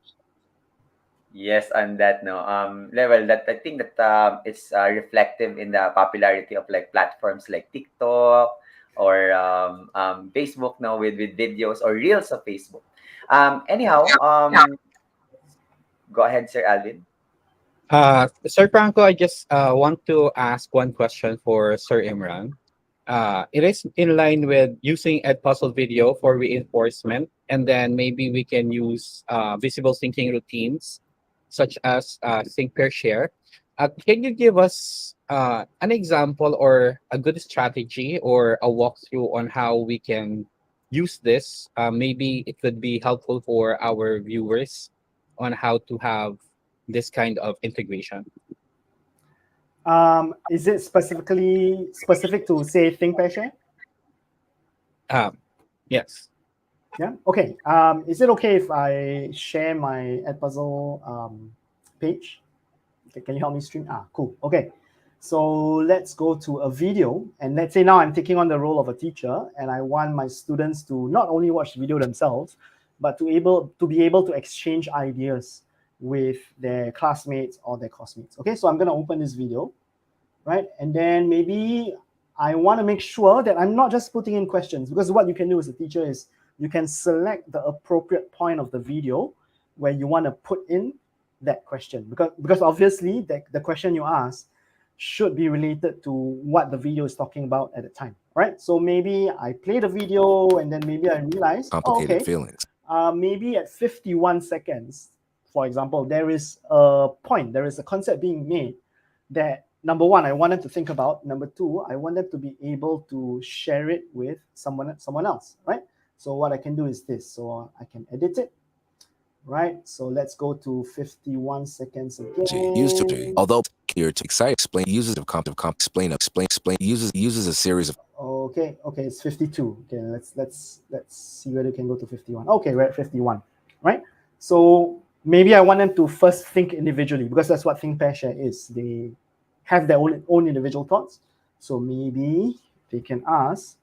Yes, on that no level, that I think that it's reflective in the popularity of like platforms like TikTok or Facebook now with videos or reels of Facebook. Anyhow, go ahead, Sir Alvin. Sir Franco, I just want to ask one question for Sir Imran. It is in line with using Edpuzzle video for reinforcement, and then maybe we can use visible thinking routines, such as think, pair, share. Can you give us an example or a good strategy or a walkthrough on how we can use this? Maybe it would be helpful for our viewers on how to have this kind of integration. Is it specific to say think, pair, share? Yes. Yeah. Okay. Is it okay if I share my Edpuzzle page? Okay, can you help me stream? Cool. Okay. So let's go to a video, and let's say now I'm taking on the role of a teacher, and I want my students to not only watch the video themselves, but to be able to exchange ideas with their classmates or their classmates. Okay, so I'm going to open this video, right? And then maybe I want to make sure that I'm not just putting in questions, because what you can do as a teacher is you can select the appropriate point of the video where you want to put in that question, because obviously the question you ask should be related to what the video is talking about at the time, right? So maybe I play the video and then maybe I realize, Complicated feelings. maybe at 51 seconds, for example, there is a concept being made that, number one, I want them to think about. Number two, I want them to be able to share it with someone else, right? So what I can do is this. So I can edit it, right? So let's go to 51 seconds again. Used to, although here to excite, explain uses of explain uses a series of. Okay, it's 52. Okay, let's see whether we can go to 51. Okay, we're at 51, right? So maybe I want them to first think individually, because that's what think, pair, share is. They have their own individual thoughts. So maybe they can ask,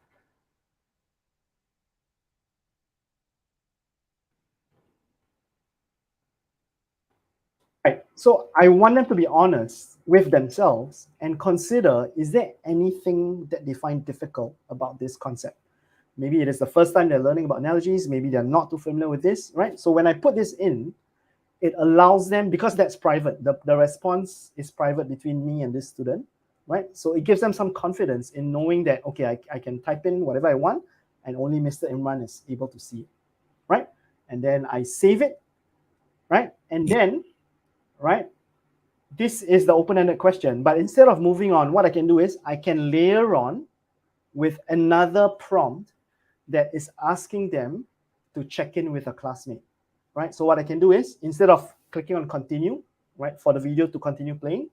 Right. So I want them to be honest with themselves and consider, is there anything that they find difficult about this concept? Maybe it is the first time they're learning about analogies. Maybe they're not too familiar with this, right? So when I put this in, it allows them, because that's private, the response is private between me and this student, right? So it gives them some confidence in knowing that, okay, I can type in whatever I want and only Mr. Imran is able to see it, right? And then I save it, right? And then, right, this is the open-ended question. But instead of moving on, what I can do is I can layer on with another prompt that is asking them to check in with a classmate, right? So what I can do is, instead of clicking on continue, right, for the video to continue playing,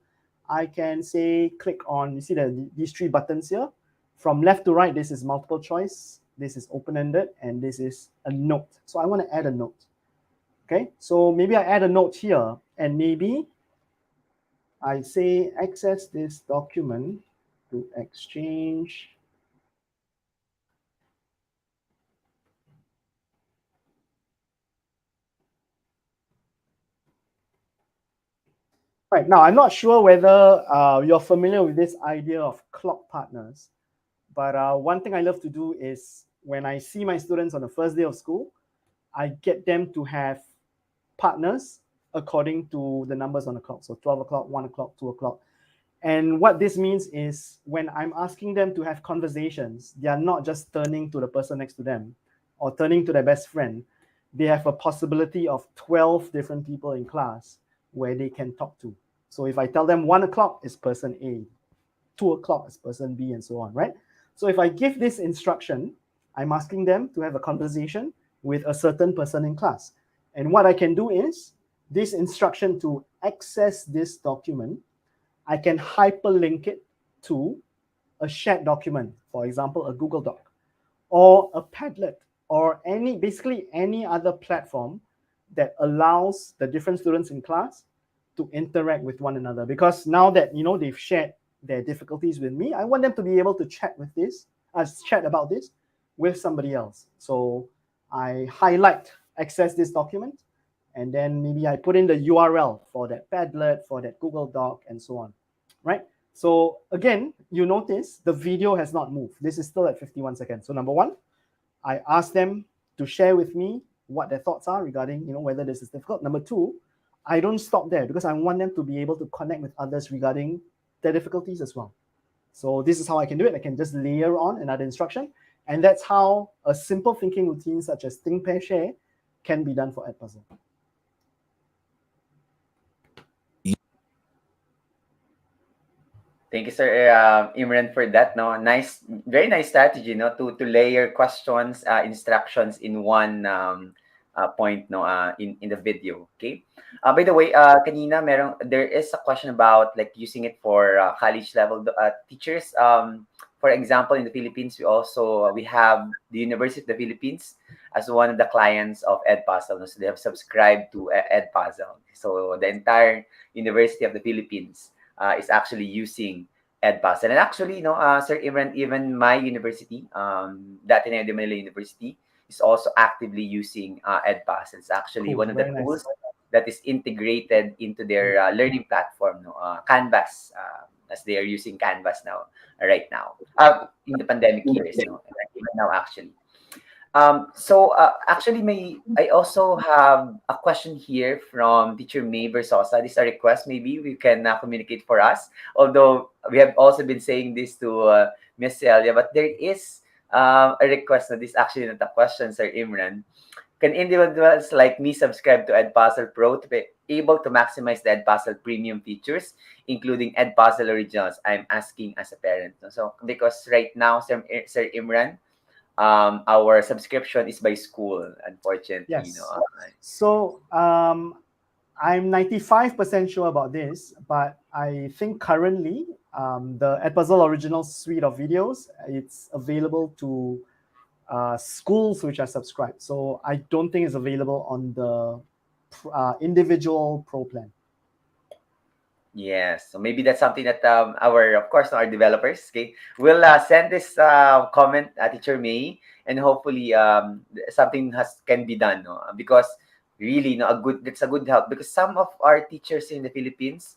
I can say click on, you see these three buttons here. From left to right, this is multiple choice, this is open-ended, and this is a note. So I want to add a note. Okay, so maybe I add a note here, and maybe I say access this document to exchange right. Now, I'm not sure whether you're familiar with this idea of clock partners, but one thing I love to do is when I see my students on the first day of school, I get them to have partners according to the numbers on the clock. So 12 o'clock, 1 o'clock, 2 o'clock. And what this means is when I'm asking them to have conversations, they are not just turning to the person next to them or turning to their best friend. They have a possibility of 12 different people in class where they can talk to. So if I tell them 1 o'clock is person A, 2 o'clock is person B, and so on, right? So if I give this instruction, I'm asking them to have a conversation with a certain person in class. And what I can do is this instruction to access this document, I can hyperlink it to a shared document, for example, a Google Doc, or a Padlet, or basically any other platform that allows the different students in class to interact with one another. Because now that they've shared their difficulties with me, I want them to be able to chat about this with somebody else. So I highlight access this document, and then maybe I put in the URL for that Padlet, for that Google Doc, and so on, right? So again, you notice the video has not moved. This is still at 51 seconds. So number one, I ask them to share with me what their thoughts are regarding, whether this is difficult. Number two, I don't stop there because I want them to be able to connect with others regarding their difficulties as well. So this is how I can do it. I can just layer on another instruction. And that's how a simple thinking routine such as think, pair, share can be done for Edpuzzle. Thank you, Sir Imran, for that. No, nice, very nice strategy. No, to layer questions, instructions in one point. No, in the video. Okay. By the way, kanina there is a question about like using it for college level teachers. For example, in the Philippines, we have the University of the Philippines as one of the clients of Edpuzzle. So they have subscribed to Edpuzzle. So the entire University of the Philippines is actually using Edpuzzle. And actually, Sir Imran, even my university, the Ateneo de Manila University, is also actively using Edpuzzle. It's actually Cool. one of the Very tools nice. that is integrated into their learning platform, Canvas, as they are using Canvas now, right now, in the pandemic years, even now actually. Actually, I also have a question here from Teacher May Versosa. This is a request. Maybe we can communicate for us. Although we have also been saying this to Miss Celia, but there is a request. That this is actually not a question, Sir Imran. Can individuals like me subscribe to Edpuzzle Pro to be able to maximize the Edpuzzle premium features, including Edpuzzle Originals? I'm asking as a parent. So because right now, Sir Imran, our subscription is by school, unfortunately. Yes. So I'm 95% sure about this, but I think currently the Edpuzzle Original suite of videos, it's available to schools which are subscribed. So I don't think it's available on the individual pro plan. Yes, so maybe that's something that of course, our developers, okay, will send this comment, Teacher May, and hopefully something can be done, no? Because really, no, that's a good help, because some of our teachers in the Philippines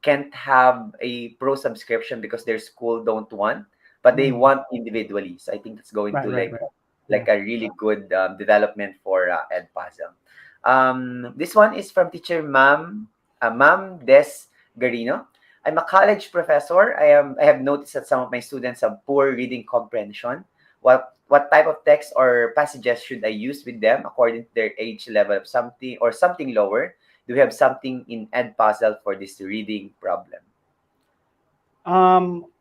can't have a pro subscription because their school don't want, but they want individually. So I think it's going Right, to right, right. a really good development for Edpuzzle. This one is from teacher Ma'am Des Garino. I'm a college professor. I have noticed that some of my students have poor reading comprehension. What type of text or passages should I use with them according to their age level of something or something lower? Do we have something in Edpuzzle for this reading problem?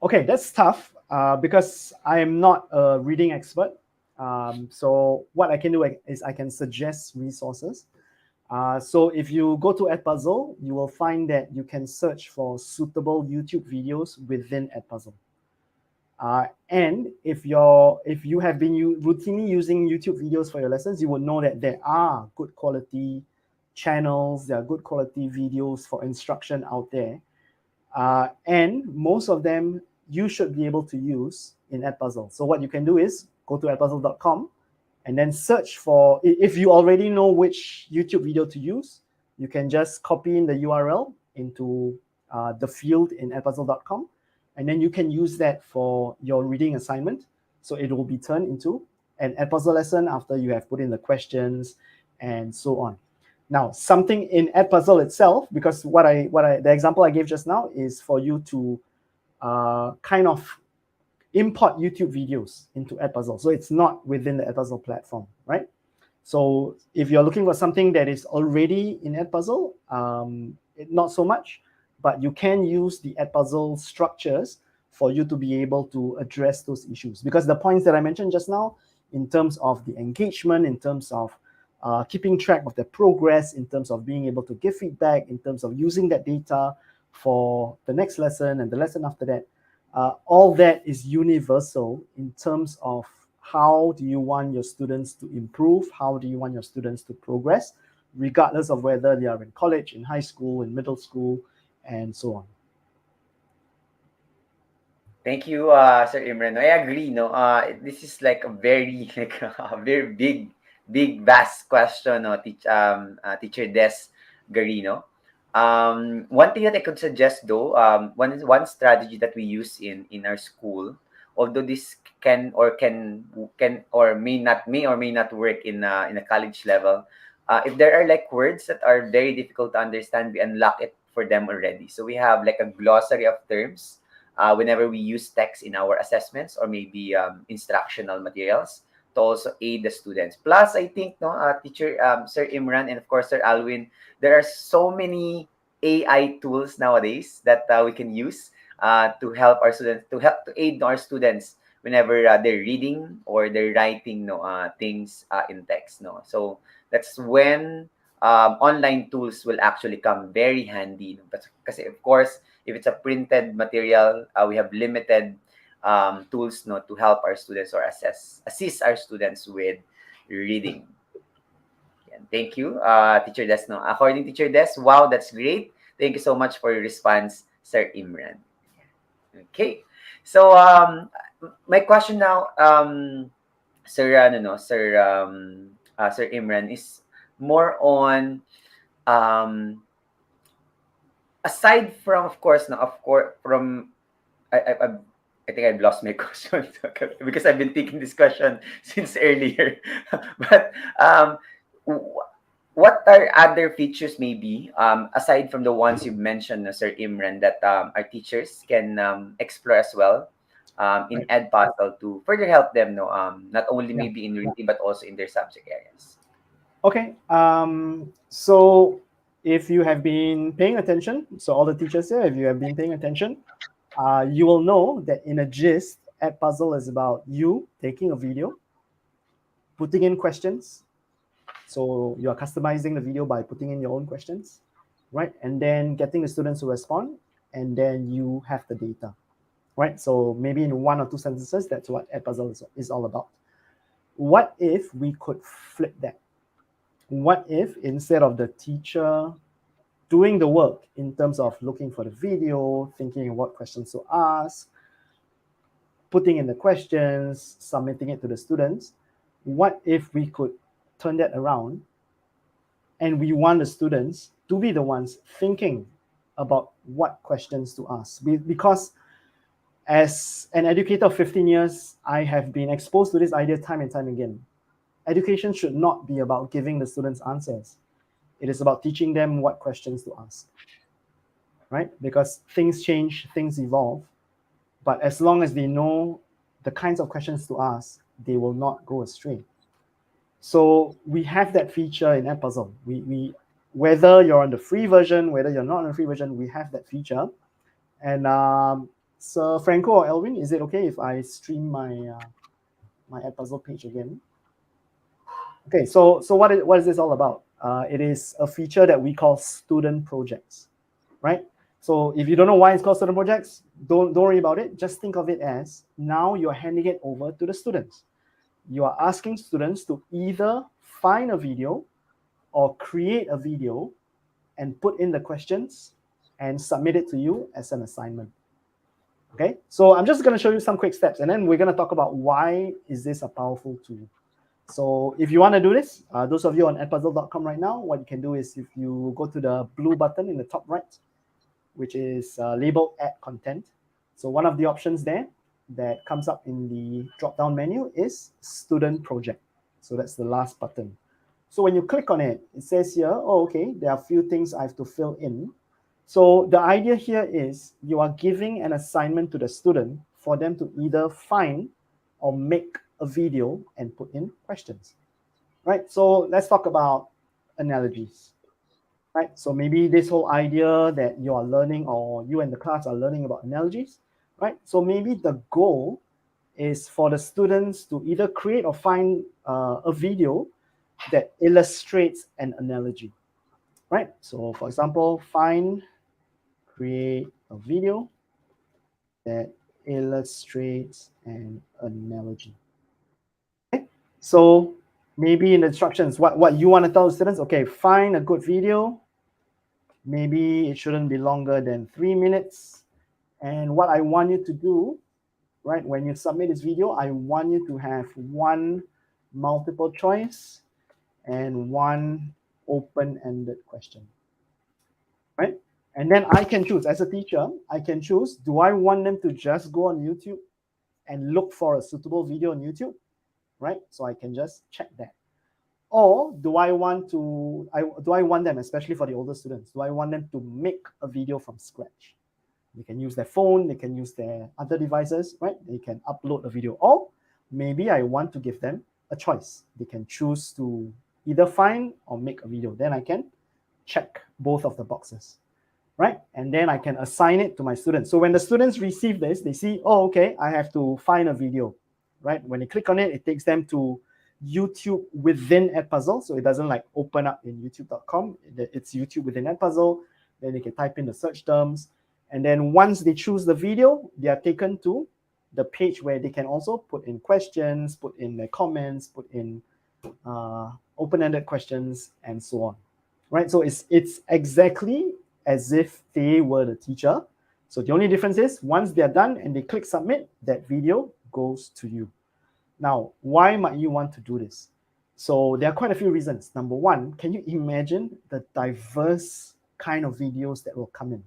Okay, that's tough because I am not a reading expert. So what I can do is I can suggest resources. So if you go to Edpuzzle, you will find that you can search for suitable YouTube videos within Edpuzzle. And if you have been routinely using YouTube videos for your lessons, you will know that there are good quality channels, there are good quality videos for instruction out there. And most of them you should be able to use in Edpuzzle. So what you can do is go to edpuzzle.com and then search for, if you already know which YouTube video to use, you can just copy in the URL into the field in edpuzzle.com, and then you can use that for your reading assignment. So it will be turned into an Edpuzzle lesson after you have put in the questions and so on. Now, something in Edpuzzle itself, because the example I gave just now is for you to kind of import YouTube videos into Edpuzzle. So it's not within the Edpuzzle platform, right? So if you're looking for something that is already in Edpuzzle, not so much, but you can use the Edpuzzle structures for you to be able to address those issues. Because the points that I mentioned just now, in terms of the engagement, in terms of keeping track of the progress, in terms of being able to give feedback, in terms of using that data for the next lesson and the lesson after that, all that is universal in terms of how do you want your students to improve, how do you want your students to progress, regardless of whether they are in college, in high school, in middle school, and so on. Thank you, Sir Imran. I agree. No, this is like a very a very big vast question. No, Teacher Des Garino. One thing that I could suggest though, one strategy that we use in our school, although this can or may not work in a college level. If there are like words that are very difficult to understand, we unlock it for them already. So we have like a glossary of terms whenever we use text in our assessments or maybe instructional materials to also aid the students. Plus, I think, no, teacher Sir Imran and of course Sir Alwin, there are so many AI tools nowadays that we can use to help our students, to aid our students whenever they're reading or they're writing things in text. No, so that's when online tools will actually come very handy. But because of course, if it's a printed material, we have limited tools to help our students or assist our students with reading. Yan. Thank you, Teacher Des. No? According to Teacher Des, wow, that's great. Thank you so much for your response, Sir Imran. Okay. So my question now, Sir Sir Imran, is more on aside from, of course, from I think I've lost my question because I've been taking this question since earlier. But what are other features maybe aside from the ones you've mentioned, Sir Imran, that our teachers can explore as well in Edpuzzle to further help them, not only maybe in reading but also in their subject areas? Okay. So if you have been paying attention, so all the teachers here, if you have been paying attention, you will know that in a gist, Edpuzzle is about you taking a video, putting in questions. So you are customizing the video by putting in your own questions, right? And then getting the students to respond, and then you have the data, right? So maybe in 1 or 2 sentences, that's what Edpuzzle is all about. What if we could flip that? What if instead of the teacher doing the work in terms of looking for the video, thinking what questions to ask, putting in the questions, submitting it to the students, what if we could turn that around And we want the students to be the ones thinking about what questions to ask. Because as an educator of 15 years, I have been exposed to this idea time and time again. Education should not be about giving the students answers. It is about teaching them what questions to ask, right? Because things change, things evolve. But as long as they know the kinds of questions to ask, they will not go astray. So we have that feature in Edpuzzle. We whether you're on the free version, whether you're not on the free version, we have that feature. And Sir Franco or Elwin, is it okay if I stream my my Edpuzzle page again? Okay, so what is this all about? It is a feature that we call student projects, right? So if you don't know why it's called student projects, don't worry about it. Just think of it as now you're handing it over to the students. You are asking students to either find a video or create a video and put in the questions and submit it to you as an assignment. Okay, so I'm just going to show you some quick steps, and then we're going to talk about why is this a powerful tool. So if you want to do this, those of you on edpuzzle.com right now, what you can do is if you go to the blue button in the top right, which is labeled Add Content. So one of the options there that comes up in the drop-down menu is Student Project. So that's the last button. So when you click on it, it says here, oh, okay, there are a few things I have to fill in. So the idea here is you are giving an assignment to the student for them to either find or make a video and put in questions, right? So let's talk about analogies, right? So maybe this whole idea that you are learning or you and the class are learning about analogies, right? So maybe the goal is for the students to either create or find a video that illustrates an analogy, right? So for example, create a video that illustrates an analogy. Okay? So maybe in the instructions, what you want to tell the students, okay, find a good video. Maybe it shouldn't be longer than 3 minutes. And what I want you to do, right, when you submit this video, I want you to have one multiple choice and one open-ended question, right? And then I can choose, as a teacher, I can choose, do I want them to just go on YouTube and look for a suitable video on YouTube, right? So I can just check that. Or do I want them, especially for the older students, do I want them to make a video from scratch? They can use their phone, they can use their other devices, right? They can upload a video. Or maybe I want to give them a choice. They can choose to either find or make a video. Then I can check both of the boxes, right? And then I can assign it to my students. So when the students receive this, they see, oh, okay, I have to find a video, right? When they click on it, it takes them to YouTube within Edpuzzle. So it doesn't like open up in youtube.com. It's YouTube within Edpuzzle. Then they can type in the search terms. And then once they choose the video, they are taken to the page where they can also put in questions, put in their comments, put in open-ended questions, and so on, right? So it's exactly as if they were the teacher. So the only difference is once they're done and they click submit, that video goes to you. Now, why might you want to do this? So there are quite a few reasons. Number one, can you imagine the diverse kind of videos that will come in?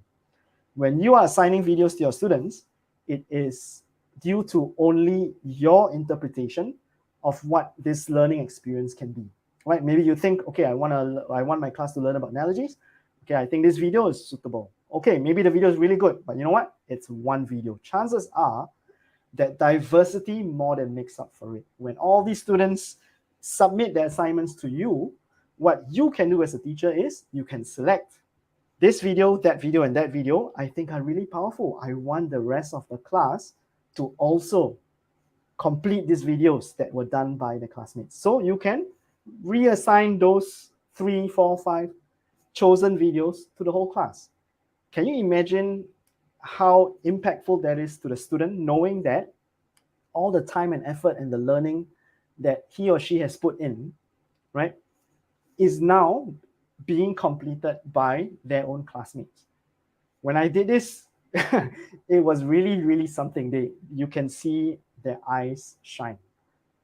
When you are assigning videos to your students, it is due to only your interpretation of what this learning experience can be, right? Maybe you think, okay, I want my class to learn about analogies. Okay, I think this video is suitable. Okay, maybe the video is really good, but you know what? It's one video. Chances are that diversity more than makes up for it. When all these students submit their assignments to you, what you can do as a teacher is you can select this video, that video, and that video. I think are really powerful. I want the rest of the class to also complete these videos that were done by the classmates. So you can reassign those 3, 4, 5 chosen videos to the whole class. Can you imagine how impactful that is to the student, knowing that all the time and effort and the learning that he or she has put in, right, is now being completed by their own classmates? When I did this, it was really, really something. You can see their eyes shine,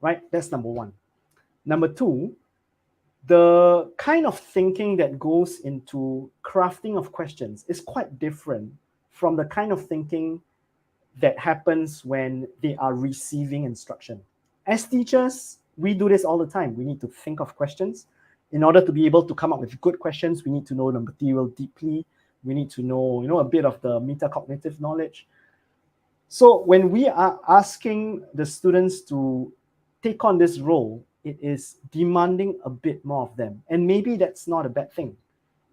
right? That's number one. Number two, the kind of thinking that goes into crafting of questions is quite different from the kind of thinking that happens when they are receiving instruction. As teachers, we do this all the time. We need to think of questions. In order to be able to come up with good questions, we need to know the material deeply. We need to know, a bit of the metacognitive knowledge. So when we are asking the students to take on this role, it is demanding a bit more of them. And maybe that's not a bad thing,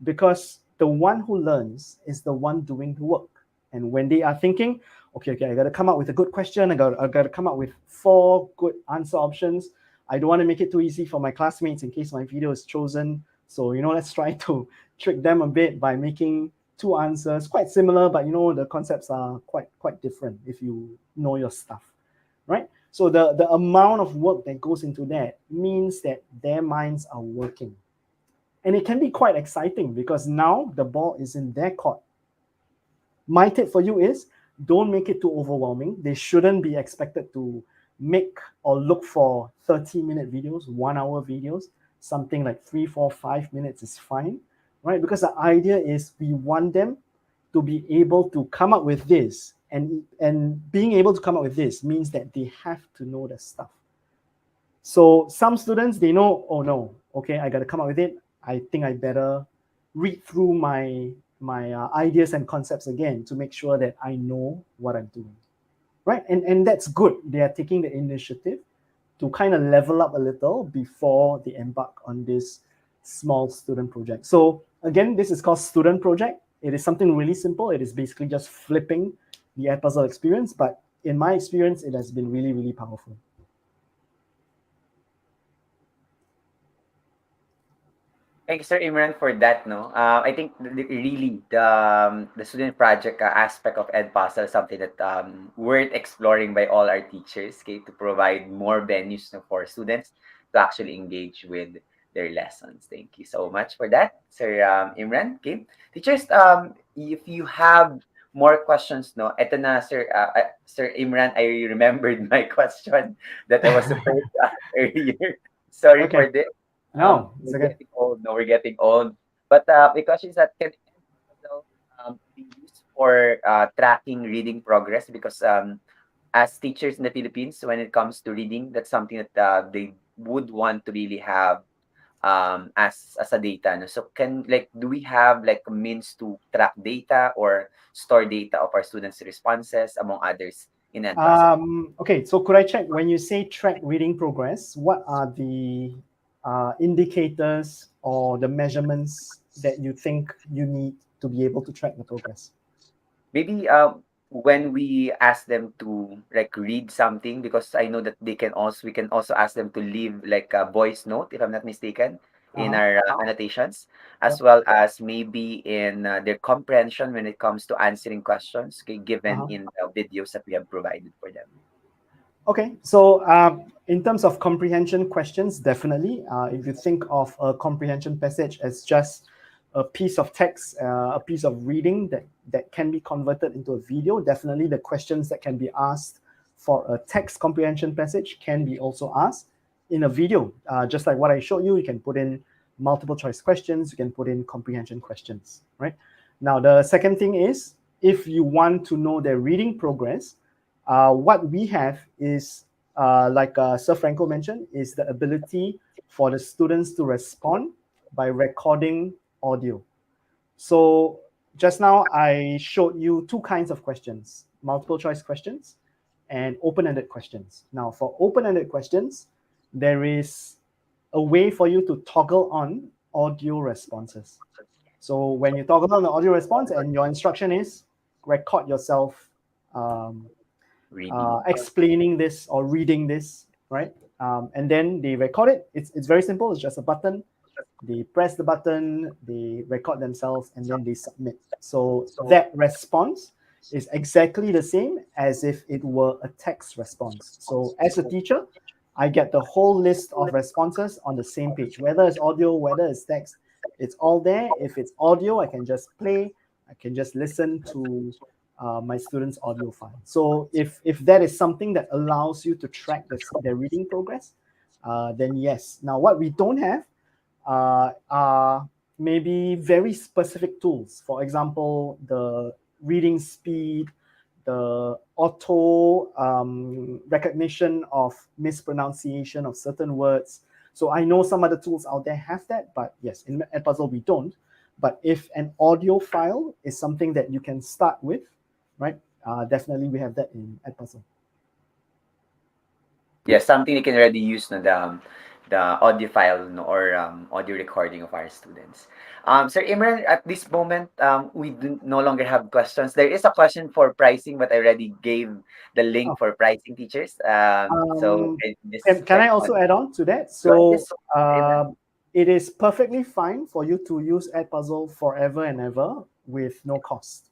because the one who learns is the one doing the work. And when they are thinking, okay, I got to come up with a good question, I got to come up with 4 good answer options. I don't want to make it too easy for my classmates in case my video is chosen. So, let's try to trick them a bit by making 2 answers, quite similar, but the concepts are quite different if you know your stuff, right? So the amount of work that goes into that means that their minds are working. And it can be quite exciting because now the ball is in their court. My tip for you is don't make it too overwhelming. They shouldn't be expected to make or look for 30-minute videos, 1-hour videos. Something like 3, 4, 5 minutes is fine, right? Because the idea is we want them to be able to come up with this. And being able to come up with this means that they have to know the stuff. So some students, they know, oh no, okay, I got to come up with it. I think I better read through my ideas and concepts again to make sure that I know what I'm doing, right? And that's good. They are taking the initiative to kind of level up a little before they embark on this small student project. So again, this is called student project. It is something really simple. It is basically just flipping the Edpuzzle experience, but in my experience, it has been really, really powerful. Thank you, Sir Imran, for that. No, I think really the student project aspect of Edpuzzle is something that worth exploring by all our teachers. Okay, to provide more venues, no, for students to actually engage with their lessons. Thank you so much for that, Sir Imran. Okay, teachers, if you have more questions, no, eto na, Sir Imran, I remembered my question that I was supposed to ask earlier. Sorry Okay. for this. No, it's We're okay. getting old. No, we're getting old. But the question is that can Edpuzzle be used for tracking reading progress? Because as teachers in the Philippines, when it comes to reading, that's something that they would want to really have as a data. No? So do we have like a means to track data or store data of our students' responses among others in Edpuzzle? Okay, so could I check, when you say track reading progress, what are the indicators or the measurements that you think you need to be able to track the progress? Maybe when we ask them to like read something, because I know that we can also ask them to leave like a voice note, if I'm not mistaken, in our annotations, as Yep. well as maybe in their comprehension when it comes to answering questions, okay, given in the videos that we have provided for them. Okay, so in terms of comprehension questions, definitely, if you think of a comprehension passage as just a piece of text, a piece of reading that can be converted into a video, definitely the questions that can be asked for a text comprehension passage can be also asked in a video. Just like what I showed you, you can put in multiple choice questions, you can put in comprehension questions, right? Now, the second thing is, if you want to know their reading progress, what we have is, like Sir Franco mentioned, is the ability for the students to respond by recording audio. So just now I showed you 2 kinds of questions, multiple choice questions and open-ended questions. Now for open-ended questions, there is a way for you to toggle on audio responses. So when you toggle on the audio response and your instruction is record yourself Reading. explaining this or reading this, right? And then they record it. It's very simple. It's just a button. They press the button, they record themselves, and then they submit. So that response is exactly the same as if it were a text response. So as a teacher, I get the whole list of responses on the same page, whether it's audio, whether it's text, it's all there. If it's audio, I can just play, I can just listen to my students' audio file. So if that is something that allows you to track their reading progress, then yes. Now, what we don't have are maybe very specific tools. For example, the reading speed, the auto recognition of mispronunciation of certain words. So I know some other tools out there have that, but yes, in Edpuzzle we don't. But if an audio file is something that you can start with, right? Definitely we have that in Edpuzzle. Yeah, something they can already use no, the audio file no, or audio recording of our students. Sir Imran, at this moment, we do no longer have questions. There is a question for pricing, but I already gave the Oh. link for pricing teachers. So I just Can I check also on. add on to that? Go So ahead, Imran. it is perfectly fine for you to use Edpuzzle forever and ever with no cost.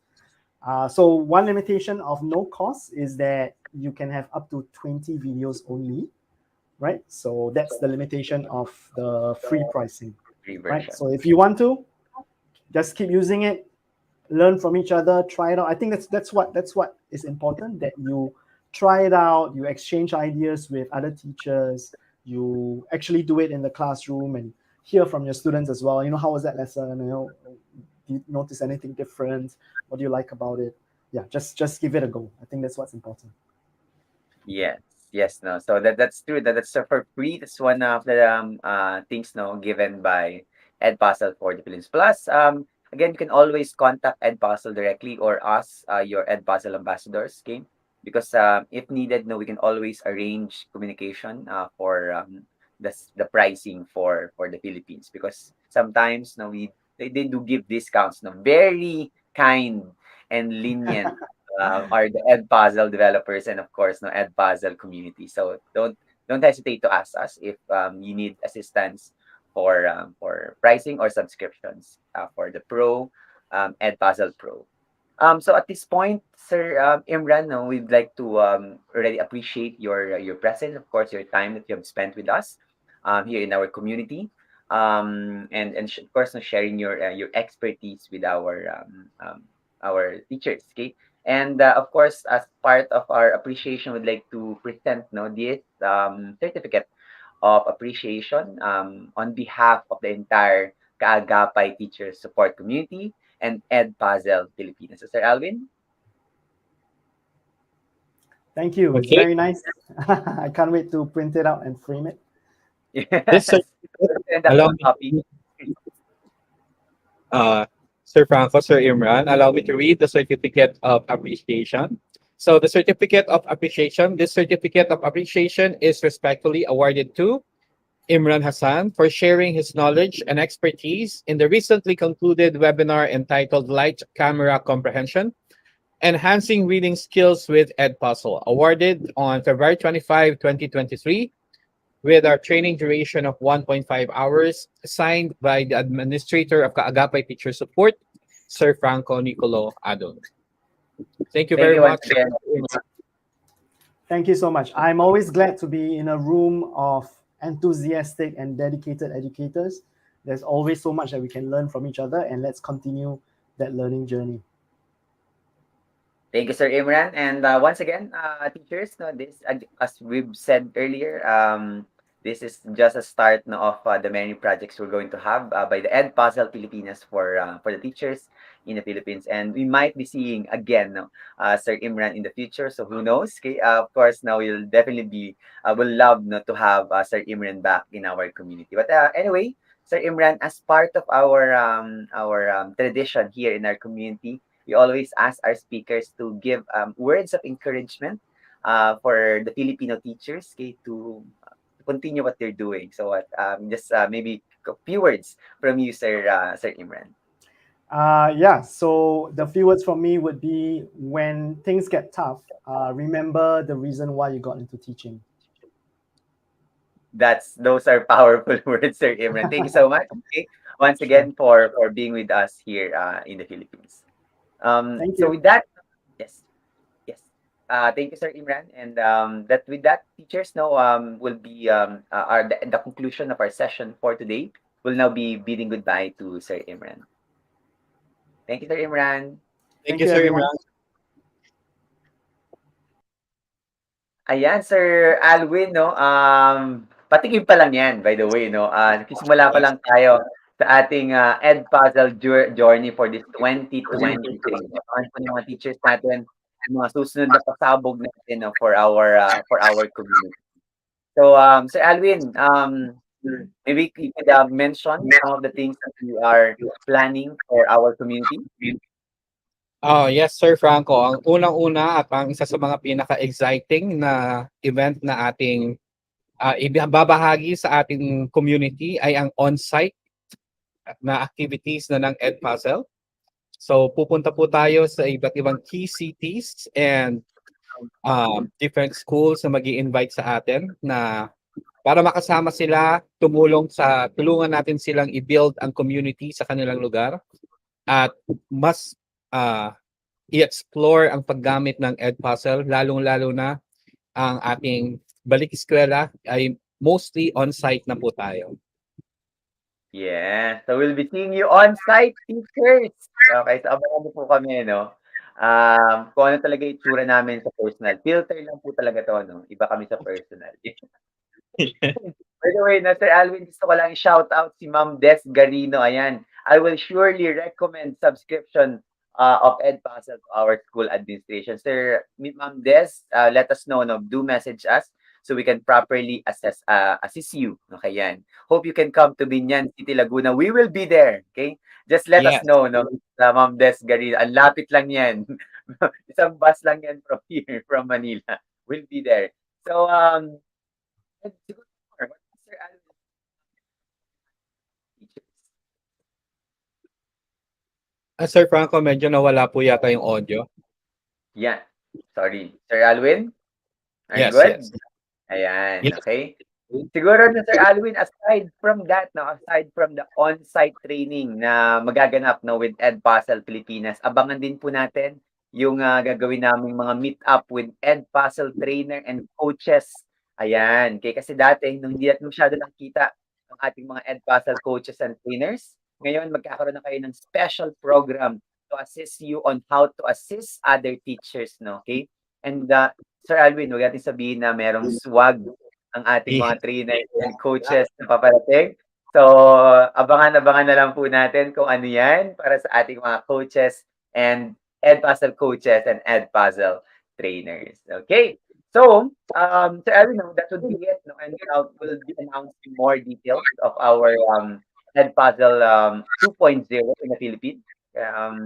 So one limitation of no cost is that you can have up to 20 videos only, right? So that's the limitation of the free pricing, Free right? version. So if you want to, just keep using it, learn from each other, try it out. I think that's what is important, that you try it out, you exchange ideas with other teachers, you actually do it in the classroom and hear from your students as well. You know, how was that lesson? You know, do you notice anything different? What do you like about it? Yeah, just give it a go. I think that's what's important. Yes, yes, no. So that's true. That's for free. That's one of the things no given by Edpuzzle for the Philippines. Plus, again, you can always contact Edpuzzle directly or us, your Edpuzzle ambassadors, okay? Because if needed, no, we can always arrange communication for the pricing for the Philippines. Because sometimes no, they do give discounts, no, very kind and lenient are the Edpuzzle developers and of course no Edpuzzle community. So don't hesitate to ask us if you need assistance for pricing or subscriptions for the Pro Edpuzzle Pro. So at this point, Sir Imran, no, we'd like to already appreciate your presence, of course, your time that you have spent with us here in our community, and of course, no, sharing your expertise with our teachers. Okay, and of course, as part of our appreciation, we'd like to present no this certificate of appreciation on behalf of the entire Kaagapay Teacher Support Community and Edpuzzle Philippines. So, Sir Alvin? Thank you. It's Okay. very nice. I can't wait to print it out and frame it. This Yes. And allow a me, copy. uh, Sir Franco, Sir Imran, allow me to read the certificate of appreciation. So the certificate of appreciation, this certificate of appreciation is respectfully awarded to Imran Hassan for sharing his knowledge and expertise in the recently concluded webinar entitled Light Camera Comprehension, Enhancing Reading Skills with Edpuzzle, awarded on February 25, 2023, with our training duration of 1.5 hours, signed by the Administrator of Kaagapay Teacher Support, Sir Franco Nicolo Adon. Thank you Thank very you once much. again. Thank you so much. I'm always glad to be in a room of enthusiastic and dedicated educators. There's always so much that we can learn from each other, and let's continue that learning journey. Thank you, Sir Imran. And once again, teachers, no, this as we've said earlier, this is just a start no, of the many projects we're going to have by the Edpuzzle Pilipinas for the teachers in the Philippines, and we might be seeing again no, Sir Imran in the future. So who knows? Okay, of course, now we'll definitely be will love no, to have Sir Imran back in our community. But anyway, Sir Imran, as part of our tradition here in our community, we always ask our speakers to give words of encouragement for the Filipino teachers, okay, to continue what they're doing. So, just maybe a few words from you, Sir Imran. Yeah, so the few words from me would be, when things get tough, remember the reason why you got into teaching. Those are powerful words, Sir Imran. Thank you so much. Okay, once Sure. again for being with us here in the Philippines. Thank So you. with that, yes. Yes. Thank you, Sir Imran. And that with that, teachers now will be the conclusion of our session for today. We'll now be bidding goodbye to Sir Imran. Thank you, Sir Imran. Thank Thank you, you, Sir everyone. Imran. Ayan, Sir Alwin, no? patigim pa lang yan, by the way, no? Nagsisimula pa lang tayo sa ating Edpuzzle journey for this 2023. Abangan po ng mga teachers natin yung mga susunod na pasabog natin, no, for our community. So, Sir Alwin, maybe you could mention some of the things that you are planning for our community. Oh, yes, Sir Franco. Ang unang-una at ang isa sa mga pinaka-exciting na event na ating ibabahagi sa ating community ay ang on-site na activities na ng Edpuzzle. So pupunta po tayo sa iba't ibang key cities and different schools na mag-i-invite sa atin na para makasama sila, tulungan natin silang i-build ang community sa kanilang lugar at mas i-explore ang paggamit ng Edpuzzle, lalong-lalo na ang ating balik eskwela ay mostly on-site na po tayo. Yeah, so we'll be seeing you on-site, teachers. Okay, so abangan niyo po kami, no? Kung ano talaga itsura namin sa personal. Filter lang po talaga to, no? Iba kami sa personal. By the way, Sir Alvin, gusto ko lang shout out si Ma'am Des Garino. Ayan, I will surely recommend subscription of Edpuzzle to our school administration. Sir, Ma'am Des, let us know, no? Do message us so we can properly assist you. Okay, yan. Hope you can come to Binyan City, Laguna. We will be there. Okay? Just let us Yes. know, no? Ma'am Des Garino. Ang lapit lang yan. Isang bus lang yan from here, from Manila. We'll be there. So, Sir Alvin, Sir Franco, medyo nawala po yata yung audio. yeah. Sorry. Sir Alwin? Are you Yes, good? yes. Ayan, Yes. okay. Siguro na Sir Alwin, aside from that, no, aside from the on-site training na magaganap, no, with Edpuzzle Pilipinas, abangan din po natin yung gagawin naming mga meet up with Edpuzzle trainer and coaches. Ayan, kasi dati nung hindi natin masyado nakita ang ating mga Edpuzzle coaches and trainers, ngayon magkakaroon na kayo ng special program to assist you on how to assist other teachers, no, okay? And Sir Alwin, huwag natin sabihin na merong swag ang ating mga trainers and coaches na paparating. So, abangan-abangan na lang po natin kung ano yan para sa ating mga coaches and Edpuzzle coaches and Edpuzzle trainers. Okay. So, Sir Alvin, that would be it. No? And we'll be announcing more details of our Edpuzzle 2.0 in the Philippines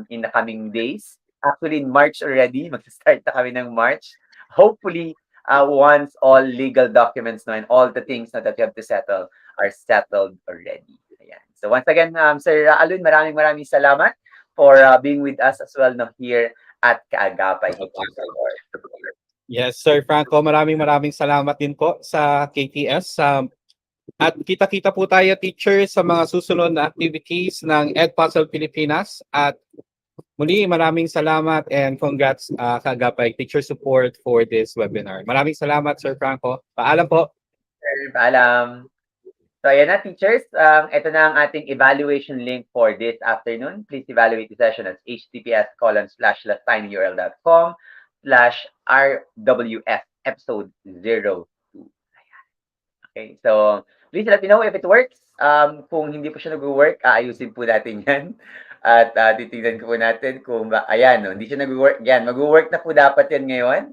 in the coming days. Actually, in March already. Mag-start na kami ng March. Hopefully, once all legal documents, no, and all the things that you have to settle are settled already. Ayan. So once again, Sir Alun, maraming salamat for being with us as well, no, here at Kaagapay. Yes, Sir Franco, maraming salamat din po sa KTS. At kita-kita po tayo, teachers, sa mga susunod na activities ng Edpuzzle Pilipinas. At muli, maraming salamat and congrats Kaagapay Teacher Support for this webinar. Maraming salamat, Sir Franco. Paalam po. Sir, paalam. So ayan na, teachers. Ito na ang ating evaluation link for this afternoon. Please evaluate the session at https://tinyurl.com/rwf episode 02. Okay, so please let me know if it works. Kung hindi po siya nag-work, aayusin po natin yan. At titignan ko po natin kung ayan, no, hindi siya nag-work. Yan, mag-work na po dapat yan ngayon.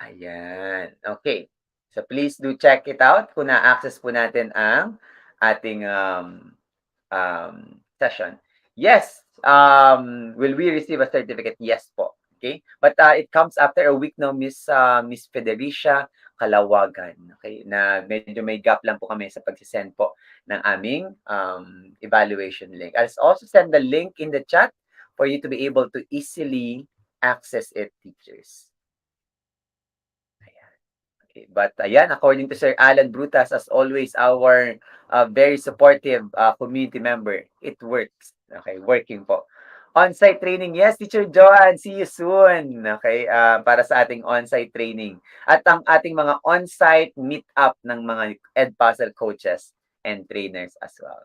Ayan, okay. So please do check it out kung na-access po natin ang ating session. Yes, will we receive a certificate? Yes po. Okay? But it comes after a week, no, Miss Federicia Kalawagan. Okay? Na medyo may gap lang po kami sa pagsisend po ng aming evaluation link. I'll also send the link in the chat for you to be able to easily access it, teachers. But ayan, according to Sir Alan Brutas, as always, our very supportive community member, it works. Okay, working po. On-site training, yes, Teacher Joan, see you soon. Okay, para sa ating on-site training. At ang ating mga on-site meet-up ng mga Edpuzzle coaches and trainers as well.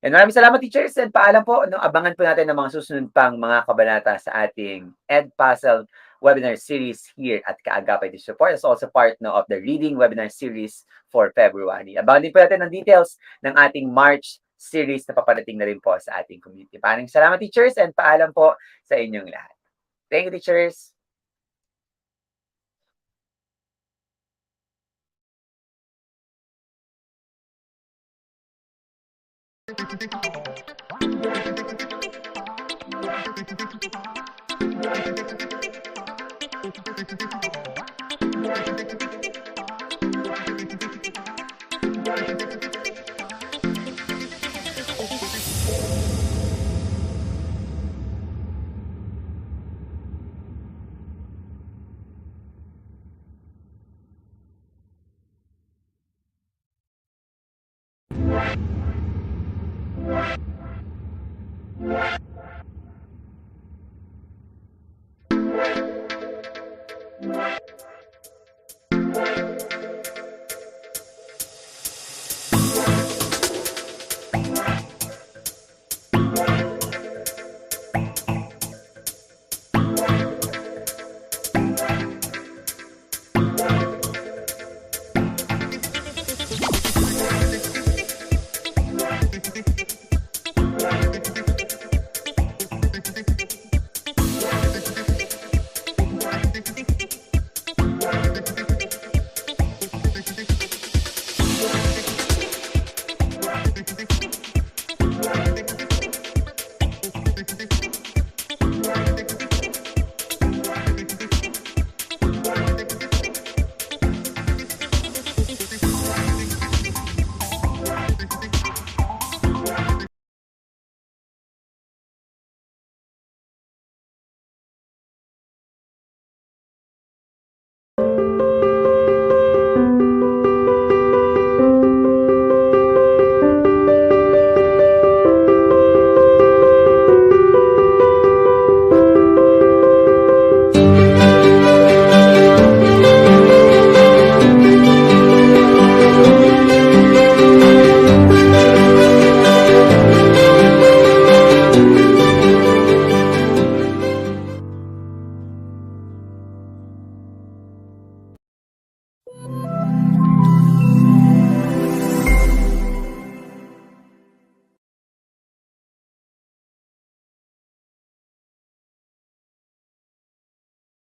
And maraming salamat, teachers, and paalam po. No, abangan po natin ang mga susunod pang mga kabanata sa ating Edpuzzle webinar series here at Kaagapay Digital Support. It's also part of the reading webinar series for February. Abangan din po natin ang details ng ating March series na paparating na rin po sa ating community. Maraming salamat, teachers, and paalam po sa inyong lahat. Thank you, teachers. Thank you.